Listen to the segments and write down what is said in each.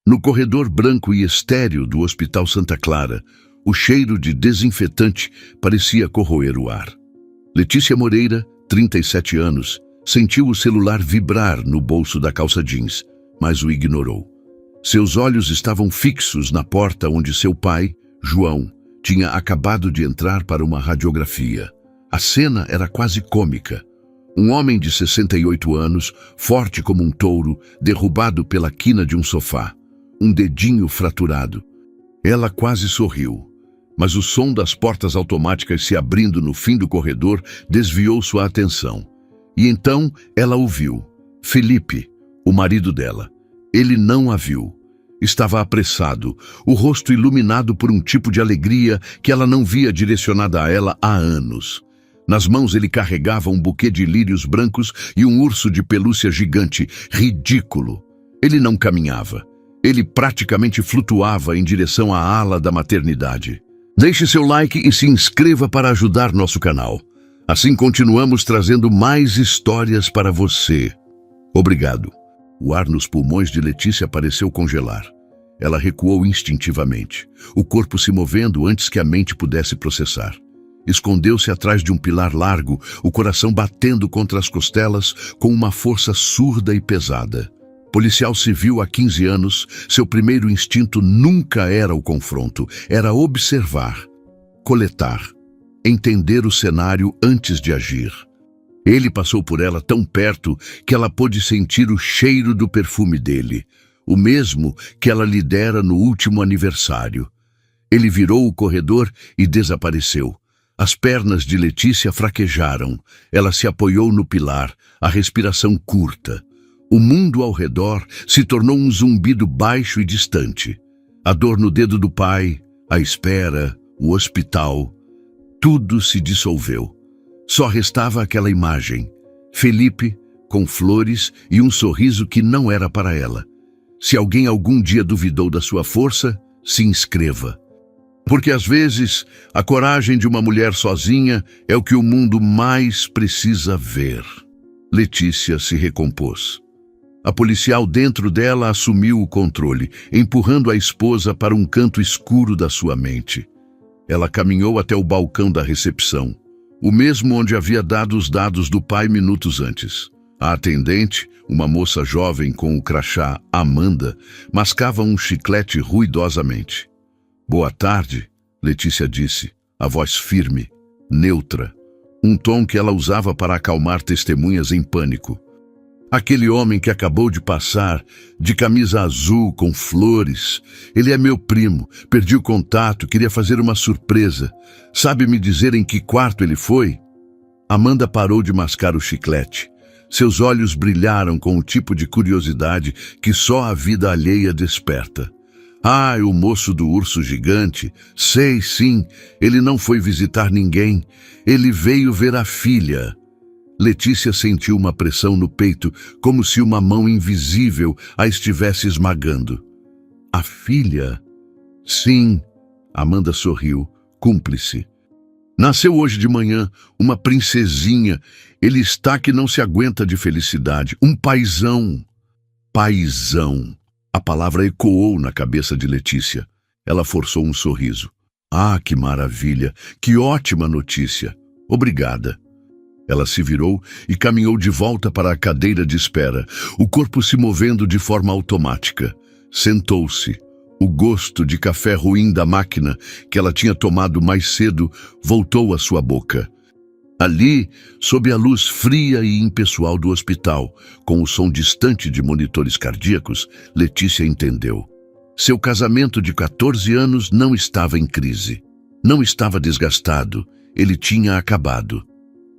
No corredor branco e estéril do Hospital Santa Clara, o cheiro de desinfetante parecia corroer o ar. Letícia Moreira, 37 anos, sentiu o celular vibrar no bolso da calça jeans, mas o ignorou. Seus olhos estavam fixos na porta onde seu pai, João, tinha acabado de entrar para uma radiografia. A cena era quase cômica. Um homem de 68 anos, forte como um touro, derrubado pela quina de um sofá. Um dedinho fraturado. Ela quase sorriu, mas o som das portas automáticas se abrindo no fim do corredor desviou sua atenção. E então ela o viu. Felipe, o marido dela. Ele não a viu. Estava apressado, o rosto iluminado por um tipo de alegria que ela não via direcionada a ela há anos. Nas mãos ele carregava um buquê de lírios brancos e um urso de pelúcia gigante, ridículo. Ele não caminhava. Ele praticamente flutuava em direção à ala da maternidade. Deixe seu like e se inscreva para ajudar nosso canal. Assim continuamos trazendo mais histórias para você. Obrigado. O ar nos pulmões de Letícia pareceu congelar. Ela recuou instintivamente, o corpo se movendo antes que a mente pudesse processar. Escondeu-se atrás de um pilar largo, o coração batendo contra as costelas com uma força surda e pesada. Policial civil há 15 anos, seu primeiro instinto nunca era o confronto, era observar, coletar, entender o cenário antes de agir. Ele passou por ela tão perto que ela pôde sentir o cheiro do perfume dele, o mesmo que ela lhe dera no último aniversário. Ele virou o corredor e desapareceu. As pernas de Letícia fraquejaram, ela se apoiou no pilar, a respiração curta. O mundo ao redor se tornou um zumbido baixo e distante. A dor no dedo do pai, a espera, o hospital, tudo se dissolveu. Só restava aquela imagem, Felipe, com flores e um sorriso que não era para ela. Se alguém algum dia duvidou da sua força, se inscreva. Porque às vezes, a coragem de uma mulher sozinha é o que o mundo mais precisa ver. Letícia se recompôs. A policial dentro dela assumiu o controle, empurrando a esposa para um canto escuro da sua mente. Ela caminhou até o balcão da recepção, o mesmo onde havia dado os dados do pai minutos antes. A atendente, uma moça jovem com o crachá Amanda, mascava um chiclete ruidosamente. "Boa tarde", Letícia disse, a voz firme, neutra, um tom que ela usava para acalmar testemunhas em pânico. "Aquele homem que acabou de passar, de camisa azul com flores, ele é meu primo, perdi o contato, queria fazer uma surpresa. Sabe me dizer em que quarto ele foi?" Amanda parou de mascar o chiclete. Seus olhos brilharam com o tipo de curiosidade que só a vida alheia desperta. "Ah, o moço do urso gigante. Sei, sim, ele não foi visitar ninguém. Ele veio ver a filha." Letícia sentiu uma pressão no peito, como se uma mão invisível a estivesse esmagando. "A filha?" "Sim." Amanda sorriu, cúmplice. "Nasceu hoje de manhã, uma princesinha. Ele está que não se aguenta de felicidade. Um paizão." Paizão. A palavra ecoou na cabeça de Letícia. Ela forçou um sorriso. "Ah, que maravilha! Que ótima notícia! Obrigada." Ela se virou e caminhou de volta para a cadeira de espera, o corpo se movendo de forma automática. Sentou-se. O gosto de café ruim da máquina, que ela tinha tomado mais cedo, voltou à sua boca. Ali, sob a luz fria e impessoal do hospital, com o som distante de monitores cardíacos, Letícia entendeu. Seu casamento de 14 anos não estava em crise. Não estava desgastado. Ele tinha acabado.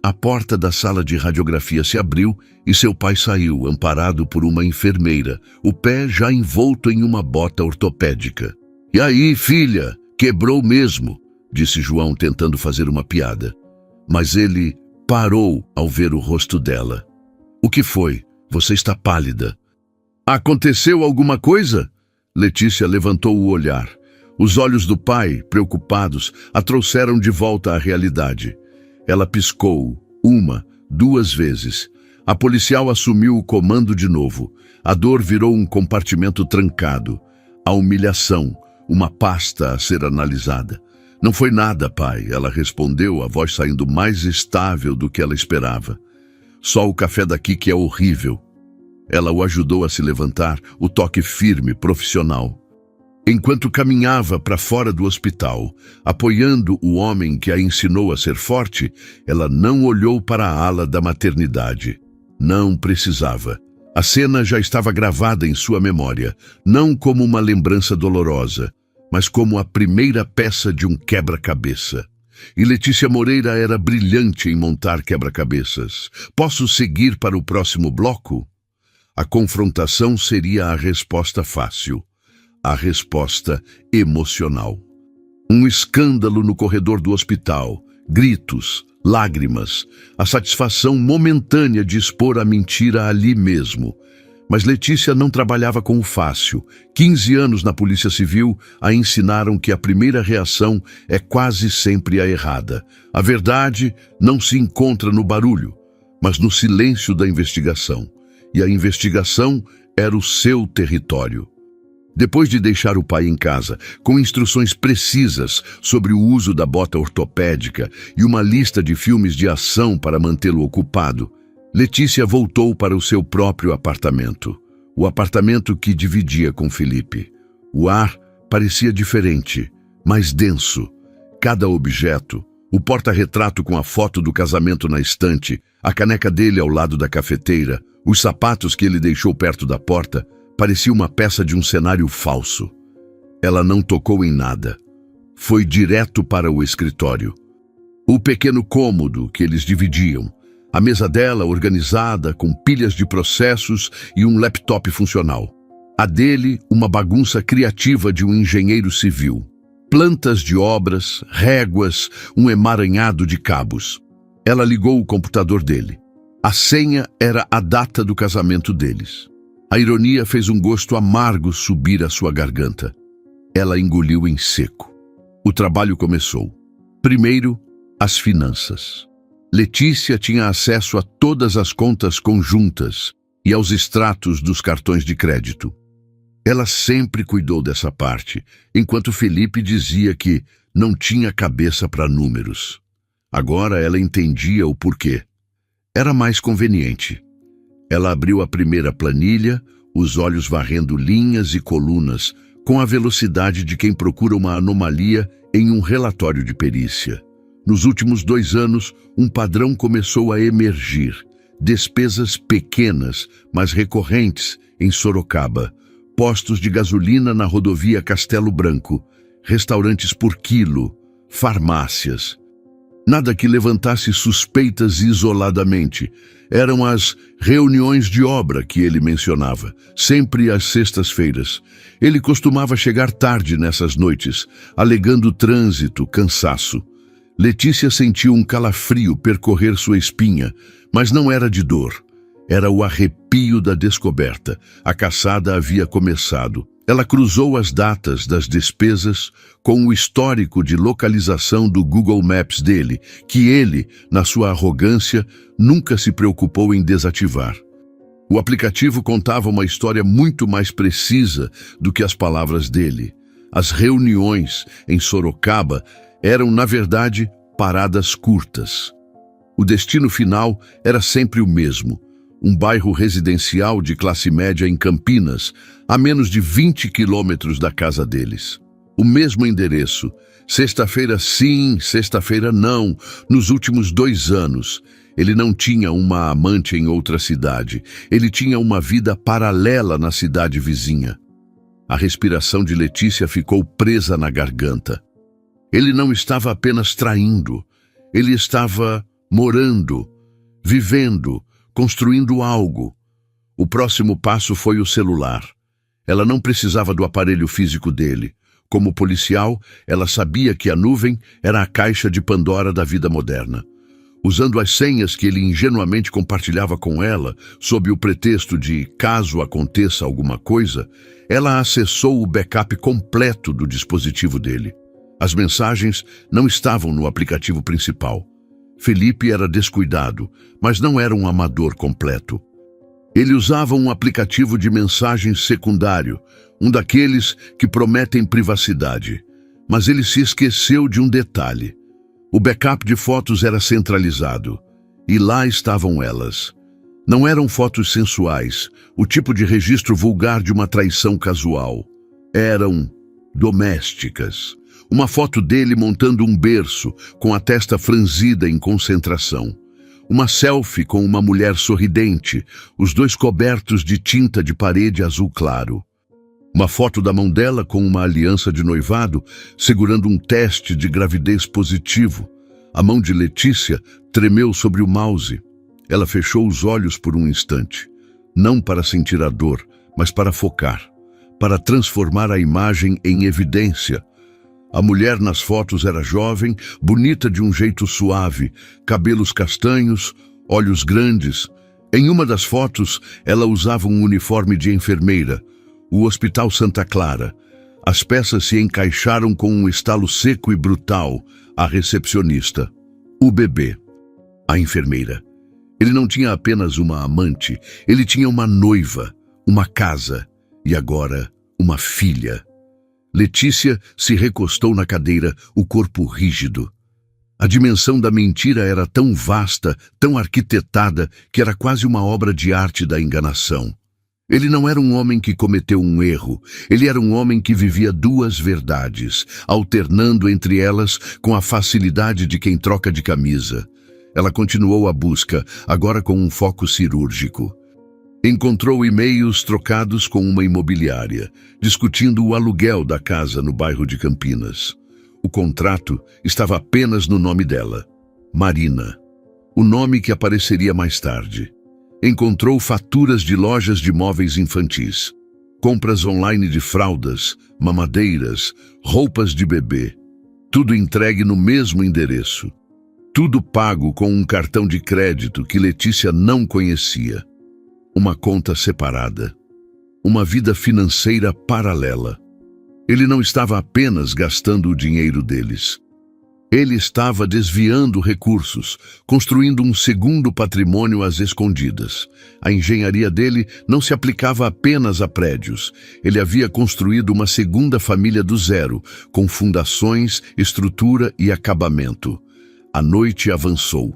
A porta da sala de radiografia se abriu e seu pai saiu, amparado por uma enfermeira, o pé já envolto em uma bota ortopédica. "E aí, filha, quebrou mesmo", disse João, tentando fazer uma piada. Mas ele parou ao ver o rosto dela. "O que foi? Você está pálida." "Aconteceu alguma coisa?" Letícia levantou o olhar. Os olhos do pai, preocupados, a trouxeram de volta à realidade. Ela piscou, 1, 2 vezes. A policial assumiu o comando de novo. A dor virou um compartimento trancado. A humilhação, uma pasta a ser analisada. Não foi nada, pai, ela respondeu, a voz saindo mais estável do que ela esperava. Só o café daqui que é horrível. Ela o ajudou a se levantar, o toque firme, profissional. Enquanto caminhava para fora do hospital, apoiando o homem que a ensinou a ser forte, ela não olhou para a ala da maternidade. Não precisava. A cena já estava gravada em sua memória, não como uma lembrança dolorosa, mas como a primeira peça de um quebra-cabeça. E Letícia Moreira era brilhante em montar quebra-cabeças. Posso seguir para o próximo bloco? A confrontação seria a resposta fácil, a resposta emocional. Um escândalo no corredor do hospital, gritos, lágrimas, a satisfação momentânea de expor a mentira ali mesmo. Mas Letícia não trabalhava com o fácil. 15 anos na Polícia Civil a ensinaram que a primeira reação é quase sempre a errada. A verdade não se encontra no barulho, mas no silêncio da investigação. E a investigação era o seu território. Depois de deixar o pai em casa, com instruções precisas sobre o uso da bota ortopédica e uma lista de filmes de ação para mantê-lo ocupado, Letícia voltou para o seu próprio apartamento. O apartamento que dividia com Felipe. O ar parecia diferente, mais denso. Cada objeto, o porta-retrato com a foto do casamento na estante, a caneca dele ao lado da cafeteira, os sapatos que ele deixou perto da porta, parecia uma peça de um cenário falso. Ela não tocou em nada. Foi direto para o escritório. O pequeno cômodo que eles dividiam, a mesa dela organizada com pilhas de processos e um laptop funcional. A dele, uma bagunça criativa de um engenheiro civil. Plantas de obras, réguas, um emaranhado de cabos. Ela ligou o computador dele. A senha era a data do casamento deles. A ironia fez um gosto amargo subir à sua garganta. Ela engoliu em seco. O trabalho começou. Primeiro, as finanças. Letícia tinha acesso a todas as contas conjuntas e aos extratos dos cartões de crédito. Ela sempre cuidou dessa parte, enquanto Felipe dizia que não tinha cabeça para números. Agora ela entendia o porquê. Era mais conveniente. Ela abriu a primeira planilha, os olhos varrendo linhas e colunas, com a velocidade de quem procura uma anomalia em um relatório de perícia. Nos últimos 2 anos, um padrão começou a emergir. Despesas pequenas, mas recorrentes, em Sorocaba. Postos de gasolina na rodovia Castelo Branco. Restaurantes por quilo. Farmácias. Nada que levantasse suspeitas isoladamente. Eram as reuniões de obra que ele mencionava, sempre às sextas-feiras. Ele costumava chegar tarde nessas noites, alegando trânsito, cansaço. Letícia sentiu um calafrio percorrer sua espinha, mas não era de dor. Era o arrepio da descoberta. A caçada havia começado. Ela cruzou as datas das despesas com o histórico de localização do Google Maps dele, que ele, na sua arrogância, nunca se preocupou em desativar. O aplicativo contava uma história muito mais precisa do que as palavras dele. As reuniões em Sorocaba eram, na verdade, paradas curtas. O destino final era sempre o mesmo. Um bairro residencial de classe média em Campinas, a menos de 20 quilômetros da casa deles. O mesmo endereço, sexta-feira sim, sexta-feira não, nos últimos 2 anos. Ele não tinha uma amante em outra cidade, ele tinha uma vida paralela na cidade vizinha. A respiração de Letícia ficou presa na garganta. Ele não estava apenas traindo, ele estava morando, vivendo, construindo algo. O próximo passo foi o celular. Ela não precisava do aparelho físico dele. Como policial, ela sabia que a nuvem era a caixa de Pandora da vida moderna. Usando as senhas que ele ingenuamente compartilhava com ela, sob o pretexto de caso aconteça alguma coisa, ela acessou o backup completo do dispositivo dele. As mensagens não estavam no aplicativo principal. Felipe era descuidado, mas não era um amador completo. Ele usava um aplicativo de mensagem secundário, um daqueles que prometem privacidade. Mas ele se esqueceu de um detalhe. O backup de fotos era centralizado, e lá estavam elas. Não eram fotos sensuais, o tipo de registro vulgar de uma traição casual. Eram domésticas. Uma foto dele montando um berço, com a testa franzida em concentração. Uma selfie com uma mulher sorridente, os dois cobertos de tinta de parede azul claro. Uma foto da mão dela com uma aliança de noivado, segurando um teste de gravidez positivo. A mão de Letícia tremeu sobre o mouse. Ela fechou os olhos por um instante, não para sentir a dor, mas para focar, para transformar a imagem em evidência. A mulher nas fotos era jovem, bonita de um jeito suave, cabelos castanhos, olhos grandes. Em uma das fotos, ela usava um uniforme de enfermeira, o Hospital Santa Clara. As peças se encaixaram com um estalo seco e brutal. A recepcionista, o bebê, a enfermeira. Ele não tinha apenas uma amante, ele tinha uma noiva, uma casa e agora uma filha. Letícia se recostou na cadeira, o corpo rígido. A dimensão da mentira era tão vasta, tão arquitetada, que era quase uma obra de arte da enganação. Ele não era um homem que cometeu um erro, ele era um homem que vivia duas verdades, alternando entre elas com a facilidade de quem troca de camisa. Ela continuou a busca, agora com um foco cirúrgico. Encontrou e-mails trocados com uma imobiliária, discutindo o aluguel da casa no bairro de Campinas. O contrato estava apenas no nome dela, Marina, o nome que apareceria mais tarde. Encontrou faturas de lojas de móveis infantis, compras online de fraldas, mamadeiras, roupas de bebê. Tudo entregue no mesmo endereço. Tudo pago com um cartão de crédito que Letícia não conhecia. Uma conta separada. Uma vida financeira paralela. Ele não estava apenas gastando o dinheiro deles. Ele estava desviando recursos, construindo um segundo patrimônio às escondidas. A engenharia dele não se aplicava apenas a prédios. Ele havia construído uma segunda família do zero, com fundações, estrutura e acabamento. A noite avançou.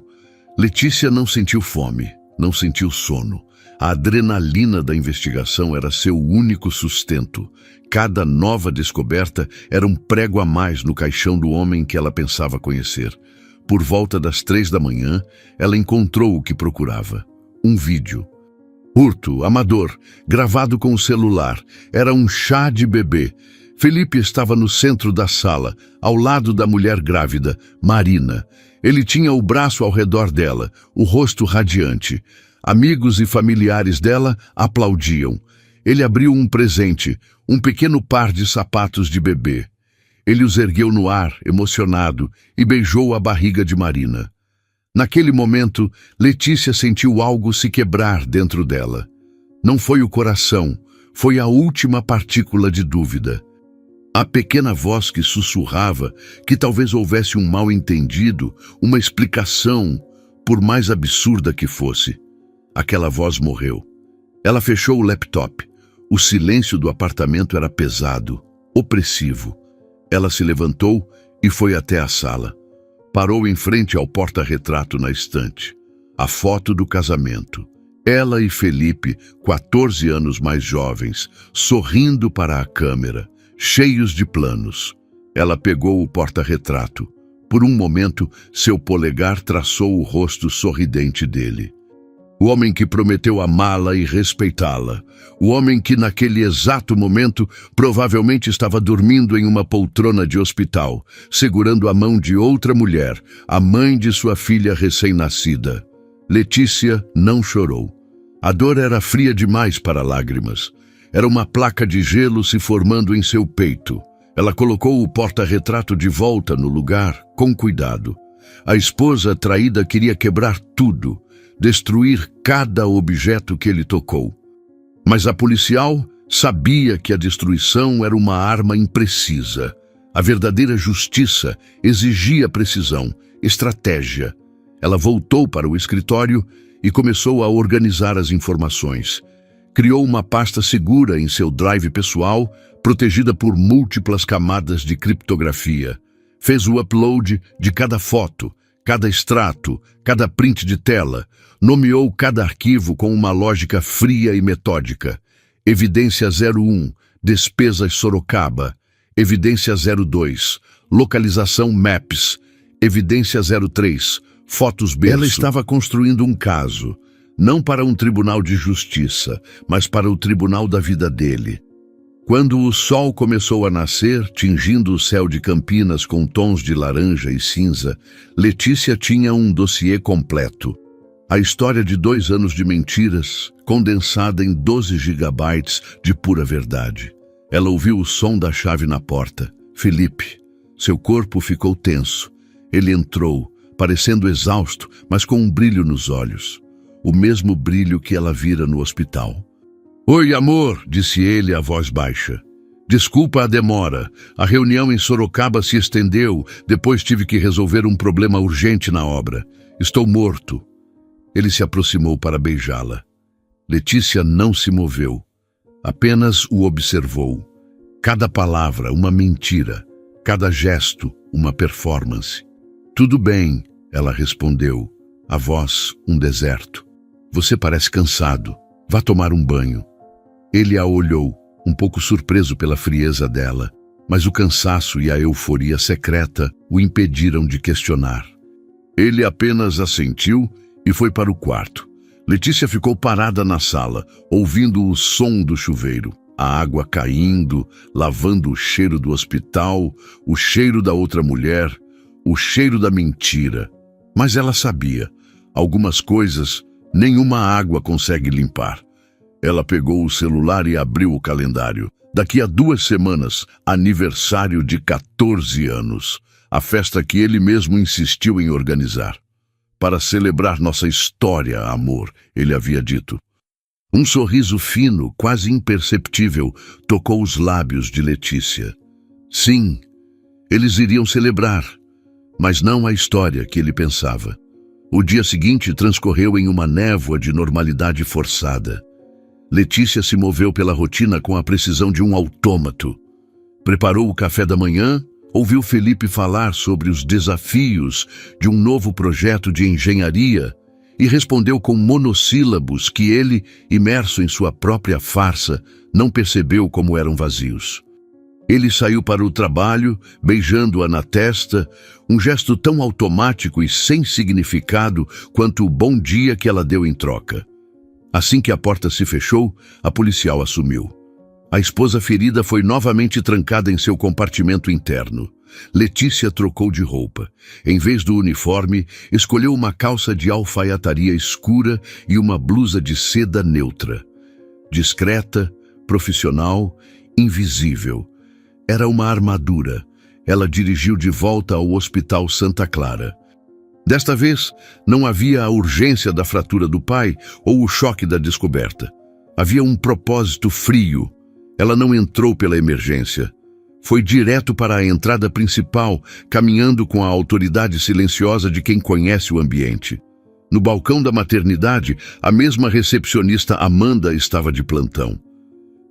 Letícia não sentiu fome, não sentiu sono. A adrenalina da investigação era seu único sustento. Cada nova descoberta era um prego a mais no caixão do homem que ela pensava conhecer. Por volta das 3 da manhã, ela encontrou o que procurava. Um vídeo. Curto, amador, gravado com o celular. Era um chá de bebê. Felipe estava no centro da sala, ao lado da mulher grávida, Marina. Ele tinha o braço ao redor dela, o rosto radiante. Amigos e familiares dela aplaudiam. Ele abriu um presente, um pequeno par de sapatos de bebê. Ele os ergueu no ar, emocionado, e beijou a barriga de Marina. Naquele momento, Letícia sentiu algo se quebrar dentro dela. Não foi o coração, foi a última partícula de dúvida. A pequena voz que sussurrava que talvez houvesse um mal-entendido, uma explicação, por mais absurda que fosse. Aquela voz morreu. Ela fechou o laptop. O silêncio do apartamento era pesado, opressivo. Ela se levantou e foi até a sala. Parou em frente ao porta-retrato na estante. A foto do casamento. Ela e Felipe, 14 anos mais jovens, sorrindo para a câmera, cheios de planos. Ela pegou o porta-retrato. Por um momento, seu polegar traçou o rosto sorridente dele. O homem que prometeu amá-la e respeitá-la. O homem que, naquele exato momento, provavelmente estava dormindo em uma poltrona de hospital, segurando a mão de outra mulher, a mãe de sua filha recém-nascida. Letícia não chorou. A dor era fria demais para lágrimas. Era uma placa de gelo se formando em seu peito. Ela colocou o porta-retrato de volta no lugar, com cuidado. A esposa traída queria quebrar tudo, destruir cada objeto que ele tocou. Mas a policial sabia que a destruição era uma arma imprecisa. A verdadeira justiça exigia precisão, estratégia. Ela voltou para o escritório e começou a organizar as informações. Criou uma pasta segura em seu drive pessoal, protegida por múltiplas camadas de criptografia. Fez o upload de cada foto, cada extrato, cada print de tela. Nomeou cada arquivo com uma lógica fria e metódica. Evidência 01, despesas Sorocaba. Evidência 02, localização Maps. Evidência 03, fotos berço. Ela estava construindo um caso, não para um tribunal de justiça, mas para o tribunal da vida dele. Quando o sol começou a nascer, tingindo o céu de Campinas com tons de laranja e cinza, Letícia tinha um dossiê completo. A história de 2 anos de mentiras, condensada em 12 gigabytes de pura verdade. Ela ouviu o som da chave na porta. Felipe. Seu corpo ficou tenso. Ele entrou, parecendo exausto, mas com um brilho nos olhos. O mesmo brilho que ela vira no hospital. Oi, amor, disse ele a voz baixa. Desculpa a demora. A reunião em Sorocaba se estendeu, depois tive que resolver um problema urgente na obra. Estou morto. Ele se aproximou para beijá-la. Letícia não se moveu. Apenas o observou. Cada palavra, uma mentira. Cada gesto, uma performance. Tudo bem, ela respondeu. A voz, um deserto. Você parece cansado. Vá tomar um banho. Ele a olhou, um pouco surpreso pela frieza dela, mas o cansaço e a euforia secreta o impediram de questionar. Ele apenas assentiu e foi para o quarto. Letícia ficou parada na sala, ouvindo o som do chuveiro, a água caindo, lavando o cheiro do hospital, o cheiro da outra mulher, o cheiro da mentira. Mas ela sabia, algumas coisas nenhuma água consegue limpar. Ela pegou o celular e abriu o calendário. Daqui a 2 semanas, aniversário de 14 anos. A festa que ele mesmo insistiu em organizar. Para celebrar nossa história, amor, ele havia dito. Um sorriso fino, quase imperceptível, tocou os lábios de Letícia. Sim, eles iriam celebrar, mas não a história que ele pensava. O dia seguinte transcorreu em uma névoa de normalidade forçada. Letícia se moveu pela rotina com a precisão de um autômato. Preparou o café da manhã, ouviu Felipe falar sobre os desafios de um novo projeto de engenharia e respondeu com monossílabos que ele, imerso em sua própria farsa, não percebeu como eram vazios. Ele saiu para o trabalho, beijando-a na testa, um gesto tão automático e sem significado quanto o bom dia que ela deu em troca. Assim que a porta se fechou, a policial assumiu. A esposa ferida foi novamente trancada em seu compartimento interno. Letícia trocou de roupa. Em vez do uniforme, escolheu uma calça de alfaiataria escura e uma blusa de seda neutra. Discreta, profissional, invisível. Era uma armadura. Ela dirigiu de volta ao Hospital Santa Clara. Desta vez, não havia a urgência da fratura do pai ou o choque da descoberta. Havia um propósito frio. Ela não entrou pela emergência. Foi direto para a entrada principal, caminhando com a autoridade silenciosa de quem conhece o ambiente. No balcão da maternidade, a mesma recepcionista Amanda estava de plantão.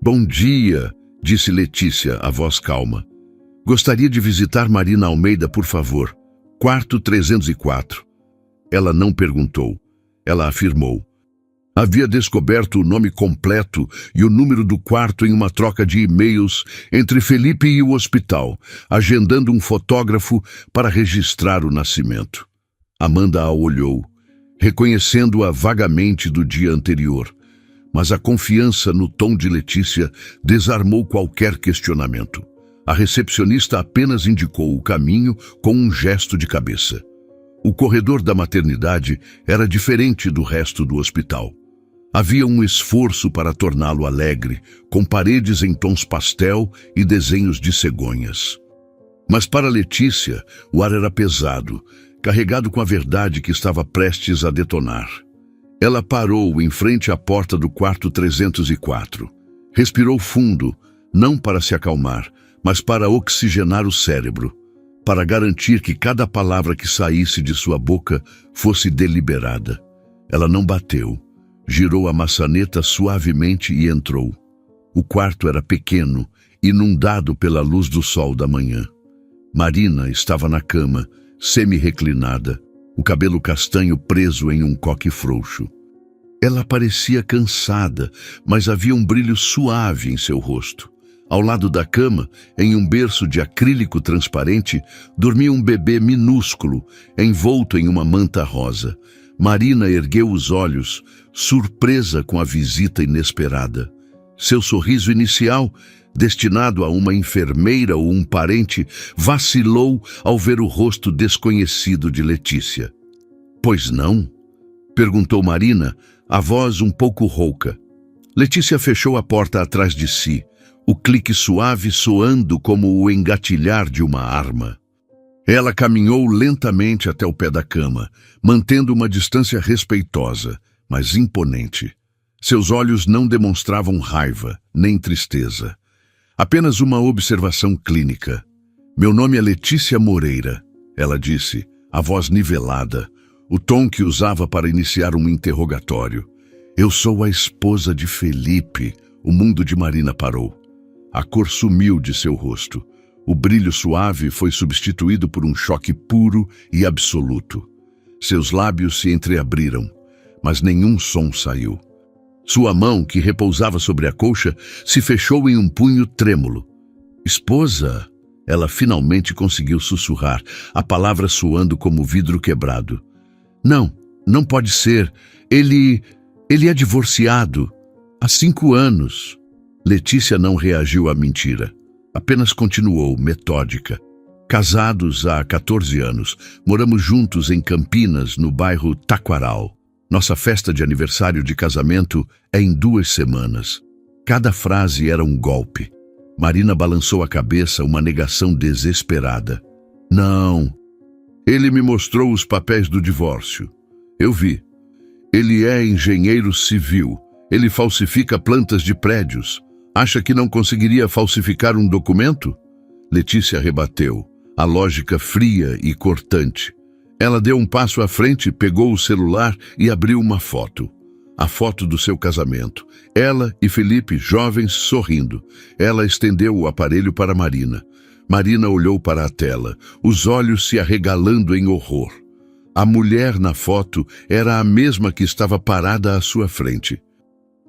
Bom dia, disse Letícia, a voz calma. Gostaria de visitar Marina Almeida, por favor. Quarto 304. Ela não perguntou. Ela afirmou. Havia descoberto o nome completo e o número do quarto em uma troca de e-mails entre Felipe e o hospital, agendando um fotógrafo para registrar o nascimento. Amanda a olhou, reconhecendo-a vagamente do dia anterior, mas a confiança no tom de Letícia desarmou qualquer questionamento. A recepcionista apenas indicou o caminho com um gesto de cabeça. O corredor da maternidade era diferente do resto do hospital. Havia um esforço para torná-lo alegre, com paredes em tons pastel e desenhos de cegonhas. Mas para Letícia, o ar era pesado, carregado com a verdade que estava prestes a detonar. Ela parou em frente à porta do quarto 304. Respirou fundo, não para se acalmar, mas para oxigenar o cérebro, para garantir que cada palavra que saísse de sua boca fosse deliberada. Ela não bateu. Girou a maçaneta suavemente e entrou. O quarto era pequeno, inundado pela luz do sol da manhã. Marina estava na cama, semi-reclinada, o cabelo castanho preso em um coque frouxo. Ela parecia cansada, mas havia um brilho suave em seu rosto. Ao lado da cama, em um berço de acrílico transparente, dormia um bebê minúsculo, envolto em uma manta rosa. Marina ergueu os olhos, surpresa com a visita inesperada. Seu sorriso inicial, destinado a uma enfermeira ou um parente, vacilou ao ver o rosto desconhecido de Letícia. "Pois não?" perguntou Marina, a voz um pouco rouca. Letícia fechou a porta atrás de si, o clique suave soando como o engatilhar de uma arma. Ela caminhou lentamente até o pé da cama, mantendo uma distância respeitosa, mas imponente. Seus olhos não demonstravam raiva, nem tristeza. Apenas uma observação clínica. "Meu nome é Letícia Moreira", ela disse, a voz nivelada, o tom que usava para iniciar um interrogatório. "Eu sou a esposa de Felipe." O mundo de Marina parou. A cor sumiu de seu rosto. O brilho suave foi substituído por um choque puro e absoluto. Seus lábios se entreabriram, mas nenhum som saiu. Sua mão, que repousava sobre a colcha, se fechou em um punho trêmulo. "Esposa?" Ela finalmente conseguiu sussurrar, a palavra soando como vidro quebrado. "Não, não pode ser. Ele é divorciado. Há 5 anos. Letícia não reagiu à mentira. Apenas continuou, metódica. "Casados há 14 anos. Moramos juntos em Campinas, no bairro Taquaral. Nossa festa de aniversário de casamento é em 2 semanas." Cada frase era um golpe. Marina balançou a cabeça, uma negação desesperada. "Não. Ele me mostrou os papéis do divórcio. Eu vi. Ele é engenheiro civil. Ele falsifica plantas de prédios. Acha que não conseguiria falsificar um documento?" Letícia rebateu, a lógica fria e cortante. Ela deu um passo à frente, pegou o celular e abriu uma foto. A foto do seu casamento. Ela e Felipe, jovens, sorrindo. Ela estendeu o aparelho para Marina. Marina olhou para a tela, os olhos se arregalando em horror. A mulher na foto era a mesma que estava parada à sua frente.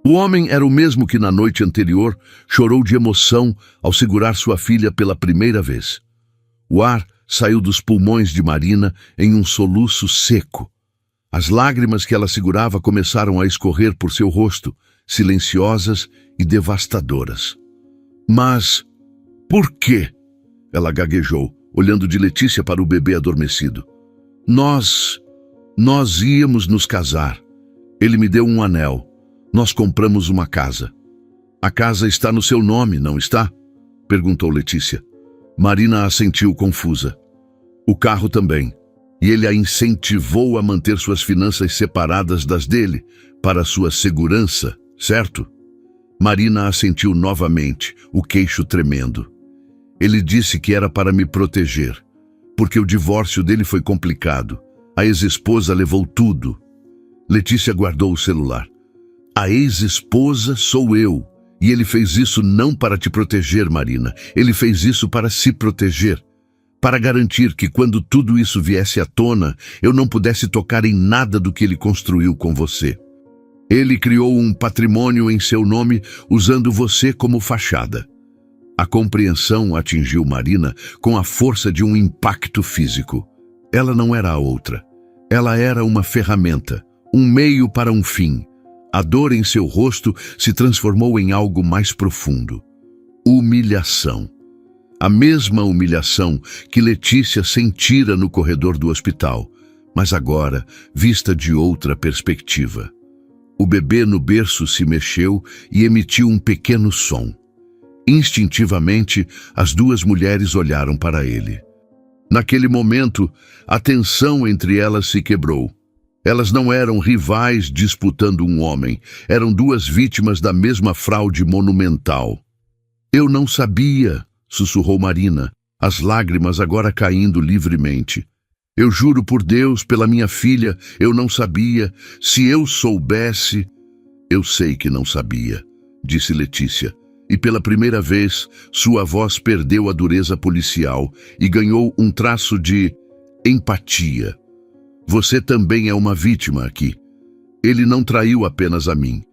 O homem era o mesmo que na noite anterior chorou de emoção ao segurar sua filha pela primeira vez. O ar saiu dos pulmões de Marina em um soluço seco. As lágrimas que ela segurava começaram a escorrer por seu rosto, silenciosas e devastadoras. "Mas por quê?" ela gaguejou, olhando de Letícia para o bebê adormecido. Nós íamos nos casar. Ele me deu um anel. Nós compramos uma casa." "A casa está no seu nome, não está?" perguntou Letícia. Marina assentiu confusa. "O carro também. E ele a incentivou a manter suas finanças separadas das dele, para sua segurança, certo?" Marina assentiu novamente, o queixo tremendo. "Ele disse que era para me proteger, porque o divórcio dele foi complicado. A ex-esposa levou tudo." Letícia guardou o celular. "A ex-esposa sou eu. E ele fez isso não para te proteger, Marina. Ele fez isso para se proteger. Para garantir que quando tudo isso viesse à tona, eu não pudesse tocar em nada do que ele construiu com você. Ele criou um patrimônio em seu nome usando você como fachada." A compreensão atingiu Marina com a força de um impacto físico. Ela não era a outra. Ela era uma ferramenta, um meio para um fim. A dor em seu rosto se transformou em algo mais profundo. Humilhação. A mesma humilhação que Letícia sentira no corredor do hospital, mas agora vista de outra perspectiva. O bebê no berço se mexeu e emitiu um pequeno som. Instintivamente, as duas mulheres olharam para ele. Naquele momento, a tensão entre elas se quebrou. Elas não eram rivais disputando um homem, eram duas vítimas da mesma fraude monumental. "Eu não sabia", sussurrou Marina, as lágrimas agora caindo livremente. Eu juro por Deus, pela minha filha, eu não sabia. Se eu soubesse... Eu sei que não sabia, disse Letícia. E pela primeira vez, sua voz perdeu a dureza policial e ganhou um traço de empatia. Você também é uma vítima aqui. Ele não traiu apenas a mim.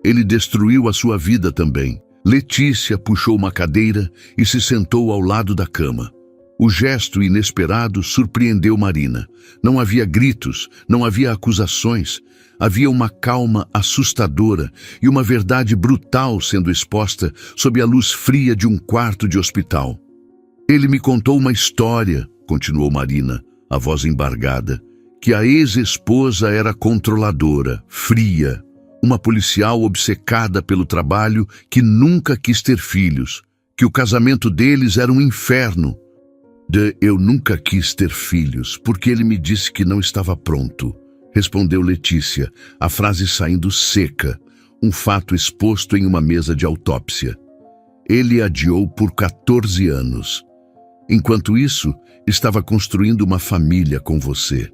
Ele destruiu a sua vida também. Letícia puxou uma cadeira e se sentou ao lado da cama. O gesto inesperado surpreendeu Marina. Não havia gritos, não havia acusações. Havia uma calma assustadora e uma verdade brutal sendo exposta sob a luz fria de um quarto de hospital. Ele me contou uma história, continuou Marina, a voz embargada, que a ex-esposa era controladora, fria, uma policial obcecada pelo trabalho que nunca quis ter filhos, que o casamento deles era um inferno. Eu nunca quis ter filhos, porque ele me disse que não estava pronto, respondeu Letícia, a frase saindo seca, um fato exposto em uma mesa de autópsia. Ele adiou por 14 anos. Enquanto isso, estava construindo uma família com você.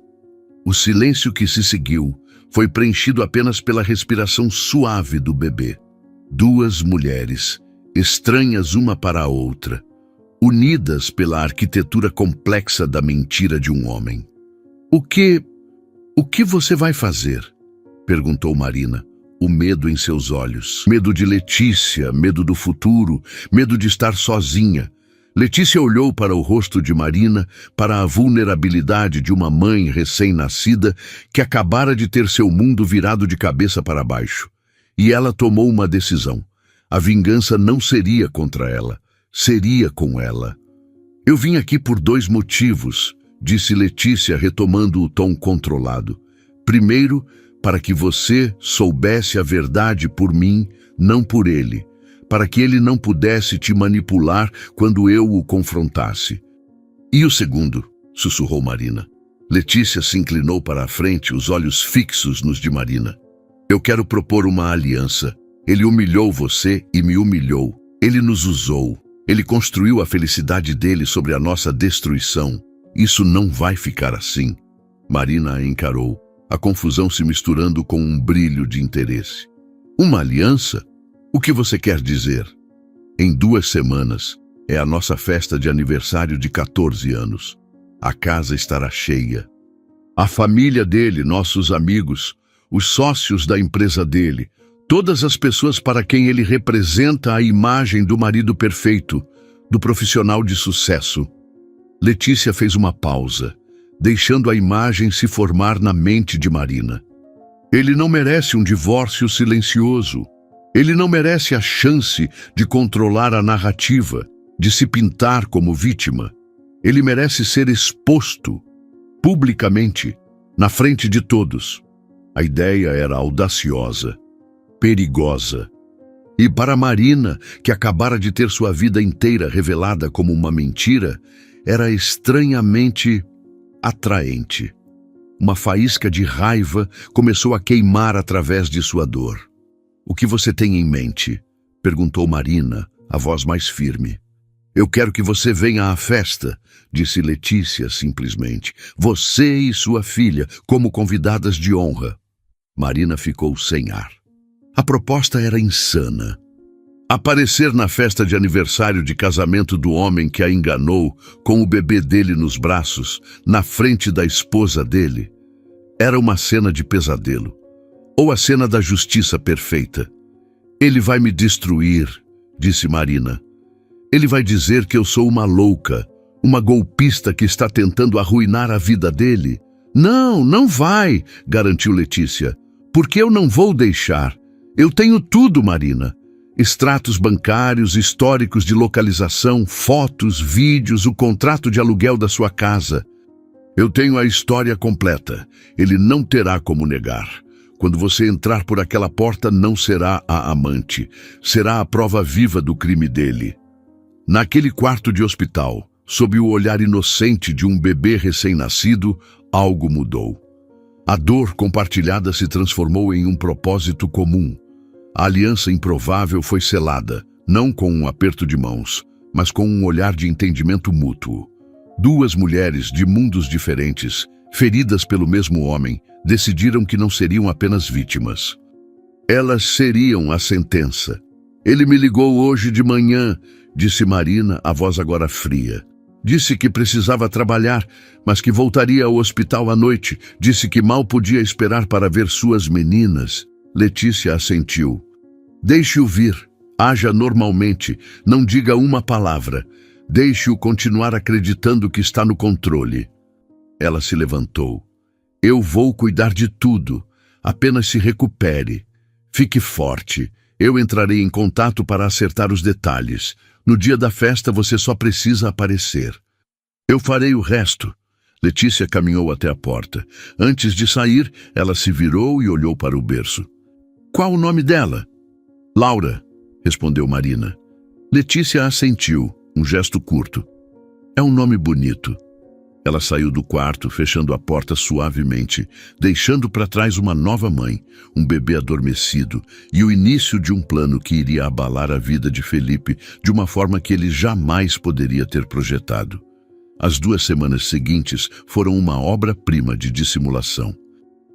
O silêncio que se seguiu foi preenchido apenas pela respiração suave do bebê. Duas mulheres, estranhas uma para a outra, unidas pela arquitetura complexa da mentira de um homem. O que você vai fazer? Perguntou Marina, o medo em seus olhos. Medo de Letícia, medo do futuro, medo de estar sozinha. Letícia olhou para o rosto de Marina, para a vulnerabilidade de uma mãe recém-nascida que acabara de ter seu mundo virado de cabeça para baixo. E ela tomou uma decisão. A vingança não seria contra ela, seria com ela. Eu vim aqui por 2 motivos, disse Letícia, retomando o tom controlado. Primeiro, para que você soubesse a verdade por mim, não por ele. Para que ele não pudesse te manipular quando eu o confrontasse. E o segundo, sussurrou Marina. Letícia se inclinou para a frente, os olhos fixos nos de Marina. Eu quero propor uma aliança. Ele humilhou você e me humilhou. Ele nos usou. Ele construiu a felicidade dele sobre a nossa destruição. Isso não vai ficar assim. Marina a encarou, a confusão se misturando com um brilho de interesse. Uma aliança? O que você quer dizer? Em 2 semanas, é a nossa festa de aniversário de 14 anos. A casa estará cheia. A família dele, nossos amigos, os sócios da empresa dele, todas as pessoas para quem ele representa a imagem do marido perfeito, do profissional de sucesso. Letícia fez uma pausa, deixando a imagem se formar na mente de Marina. Ele não merece um divórcio silencioso. Ele não merece a chance de controlar a narrativa, de se pintar como vítima. Ele merece ser exposto, publicamente, na frente de todos. A ideia era audaciosa, perigosa. E para Marina, que acabara de ter sua vida inteira revelada como uma mentira, era estranhamente atraente. Uma faísca de raiva começou a queimar através de sua dor. O que você tem em mente? Perguntou Marina, a voz mais firme. Eu quero que você venha à festa, disse Letícia simplesmente. Você e sua filha, como convidadas de honra. Marina ficou sem ar. A proposta era insana. Aparecer na festa de aniversário de casamento do homem que a enganou, com o bebê dele nos braços, na frente da esposa dele, era uma cena de pesadelo. Ou a cena da justiça perfeita. Ele vai me destruir, disse Marina. Ele vai dizer que eu sou uma louca, uma golpista que está tentando arruinar a vida dele. Não, não vai, garantiu Letícia. Porque eu não vou deixar. Eu tenho tudo, Marina. Extratos bancários, históricos de localização, fotos, vídeos, o contrato de aluguel da sua casa. Eu tenho a história completa. Ele não terá como negar. Quando você entrar por aquela porta, não será a amante. Será a prova viva do crime dele. Naquele quarto de hospital, sob o olhar inocente de um bebê recém-nascido, algo mudou. A dor compartilhada se transformou em um propósito comum. A aliança improvável foi selada, não com um aperto de mãos, mas com um olhar de entendimento mútuo. Duas mulheres de mundos diferentes, feridas pelo mesmo homem, decidiram que não seriam apenas vítimas. Elas seriam a sentença. Ele me ligou hoje de manhã, disse Marina, a voz agora fria. Disse que precisava trabalhar, mas que voltaria ao hospital à noite. Disse que mal podia esperar para ver suas meninas. Letícia assentiu. Deixe-o vir. Haja normalmente. Não diga uma palavra. Deixe-o continuar acreditando que está no controle. Ela se levantou. Eu vou cuidar de tudo. Apenas se recupere. Fique forte. Eu entrarei em contato para acertar os detalhes. No dia da festa você só precisa aparecer. Eu farei o resto. Letícia caminhou até a porta. Antes de sair, ela se virou e olhou para o berço. Qual o nome dela? Laura, respondeu Marina. Letícia assentiu, um gesto curto. É um nome bonito. Ela saiu do quarto, fechando a porta suavemente, deixando para trás uma nova mãe, um bebê adormecido e o início de um plano que iria abalar a vida de Felipe de uma forma que ele jamais poderia ter projetado. As 2 semanas seguintes foram uma obra-prima de dissimulação.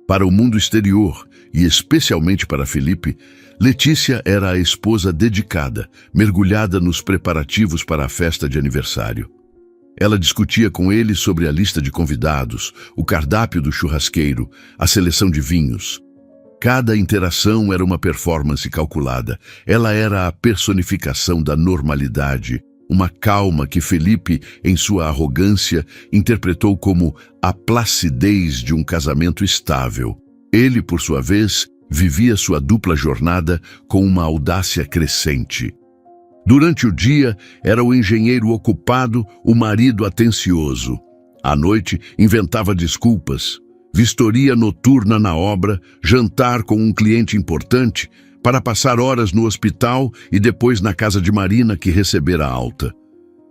Para o mundo exterior, e especialmente para Felipe, Letícia era a esposa dedicada, mergulhada nos preparativos para a festa de aniversário. Ela discutia com ele sobre a lista de convidados, o cardápio do churrasqueiro, a seleção de vinhos. Cada interação era uma performance calculada. Ela era a personificação da normalidade, uma calma que Felipe, em sua arrogância, interpretou como a placidez de um casamento estável. Ele, por sua vez, vivia sua dupla jornada com uma audácia crescente. Durante o dia, era o engenheiro ocupado, o marido atencioso. À noite, inventava desculpas. Vistoria noturna na obra, jantar com um cliente importante, para passar horas no hospital e depois na casa de Marina, que recebera alta.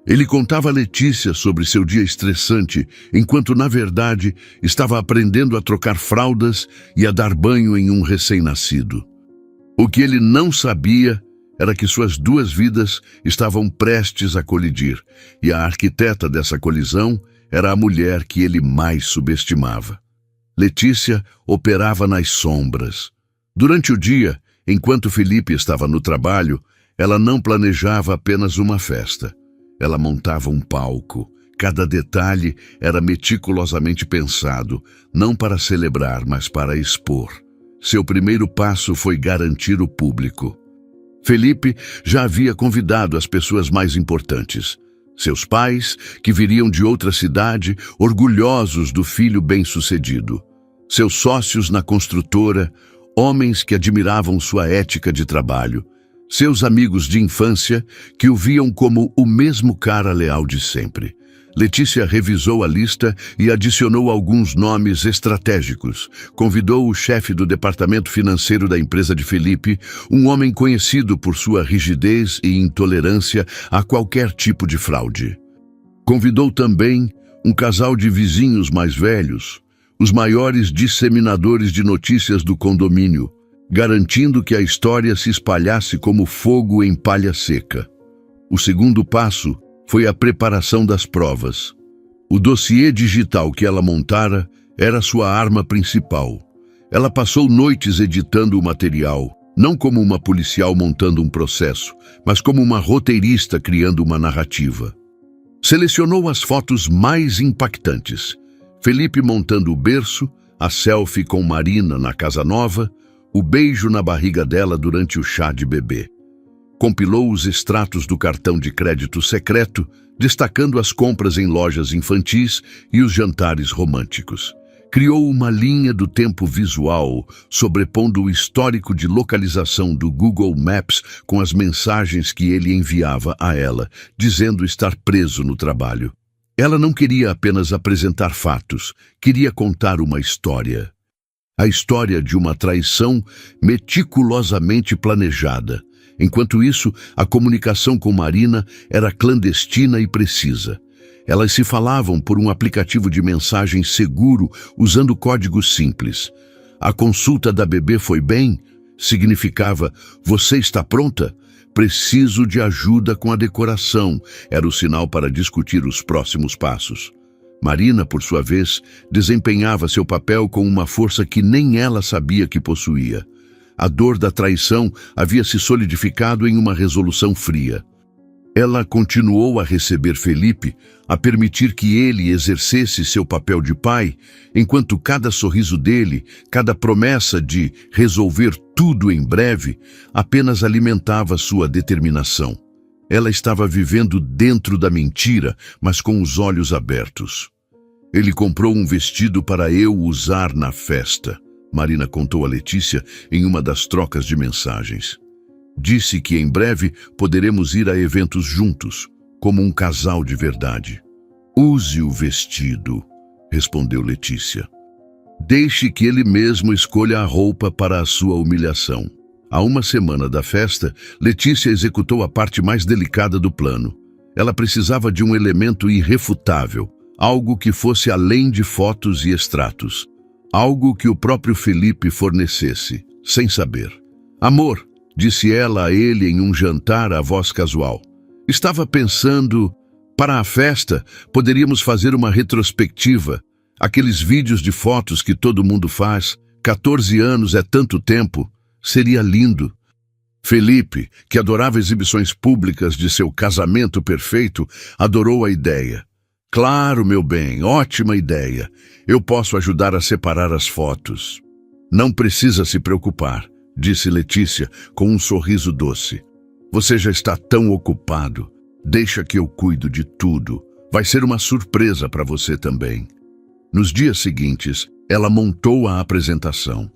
Ele contava a Letícia sobre seu dia estressante, enquanto, na verdade, estava aprendendo a trocar fraldas e a dar banho em um recém-nascido. O que ele não sabia era que suas 2 vidas estavam prestes a colidir, e a arquiteta dessa colisão era a mulher que ele mais subestimava. Letícia operava nas sombras. Durante o dia, enquanto Felipe estava no trabalho, ela não planejava apenas uma festa. Ela montava um palco. Cada detalhe era meticulosamente pensado, não para celebrar, mas para expor. Seu primeiro passo foi garantir o público. Felipe já havia convidado as pessoas mais importantes. Seus pais, que viriam de outra cidade, orgulhosos do filho bem-sucedido. Seus sócios na construtora, homens que admiravam sua ética de trabalho. Seus amigos de infância, que o viam como o mesmo cara leal de sempre. Letícia revisou a lista e adicionou alguns nomes estratégicos. Convidou o chefe do departamento financeiro da empresa de Felipe, um homem conhecido por sua rigidez e intolerância a qualquer tipo de fraude. Convidou também um casal de vizinhos mais velhos, os maiores disseminadores de notícias do condomínio, garantindo que a história se espalhasse como fogo em palha seca. O segundo passo foi a preparação das provas. O dossiê digital que ela montara era sua arma principal. Ela passou noites editando o material, não como uma policial montando um processo, mas como uma roteirista criando uma narrativa. Selecionou as fotos mais impactantes. Felipe montando o berço, a selfie com Marina na casa nova, o beijo na barriga dela durante o chá de bebê. Compilou os extratos do cartão de crédito secreto, destacando as compras em lojas infantis e os jantares românticos. Criou uma linha do tempo visual, sobrepondo o histórico de localização do Google Maps com as mensagens que ele enviava a ela, dizendo estar preso no trabalho. Ela não queria apenas apresentar fatos, queria contar uma história. A história de uma traição meticulosamente planejada. Enquanto isso, a comunicação com Marina era clandestina e precisa. Elas se falavam por um aplicativo de mensagem seguro, usando códigos simples. A consulta da bebê foi bem? Significava, você está pronta? Preciso de ajuda com a decoração, era o sinal para discutir os próximos passos. Marina, por sua vez, desempenhava seu papel com uma força que nem ela sabia que possuía. A dor da traição havia se solidificado em uma resolução fria. Ela continuou a receber Felipe, a permitir que ele exercesse seu papel de pai, enquanto cada sorriso dele, cada promessa de resolver tudo em breve, apenas alimentava sua determinação. Ela estava vivendo dentro da mentira, mas com os olhos abertos. Ele comprou um vestido para eu usar na festa, Marina contou a Letícia em uma das trocas de mensagens. Disse que em breve poderemos ir a eventos juntos, como um casal de verdade. Use o vestido, respondeu Letícia. Deixe que ele mesmo escolha a roupa para a sua humilhação. Há uma semana da festa, Letícia executou a parte mais delicada do plano. Ela precisava de um elemento irrefutável, algo que fosse além de fotos e extratos. Algo que o próprio Felipe fornecesse, sem saber. Amor, disse ela a ele em um jantar à voz casual. Estava pensando, para a festa, poderíamos fazer uma retrospectiva. Aqueles vídeos de fotos que todo mundo faz. 14 anos é tanto tempo. Seria lindo. Felipe, que adorava exibições públicas de seu casamento perfeito, adorou a ideia. Claro, meu bem, ótima ideia. Eu posso ajudar a separar as fotos. Não precisa se preocupar, disse Letícia com um sorriso doce. Você já está tão ocupado. Deixa que eu cuido de tudo. Vai ser uma surpresa para você também. Nos dias seguintes, ela montou a apresentação.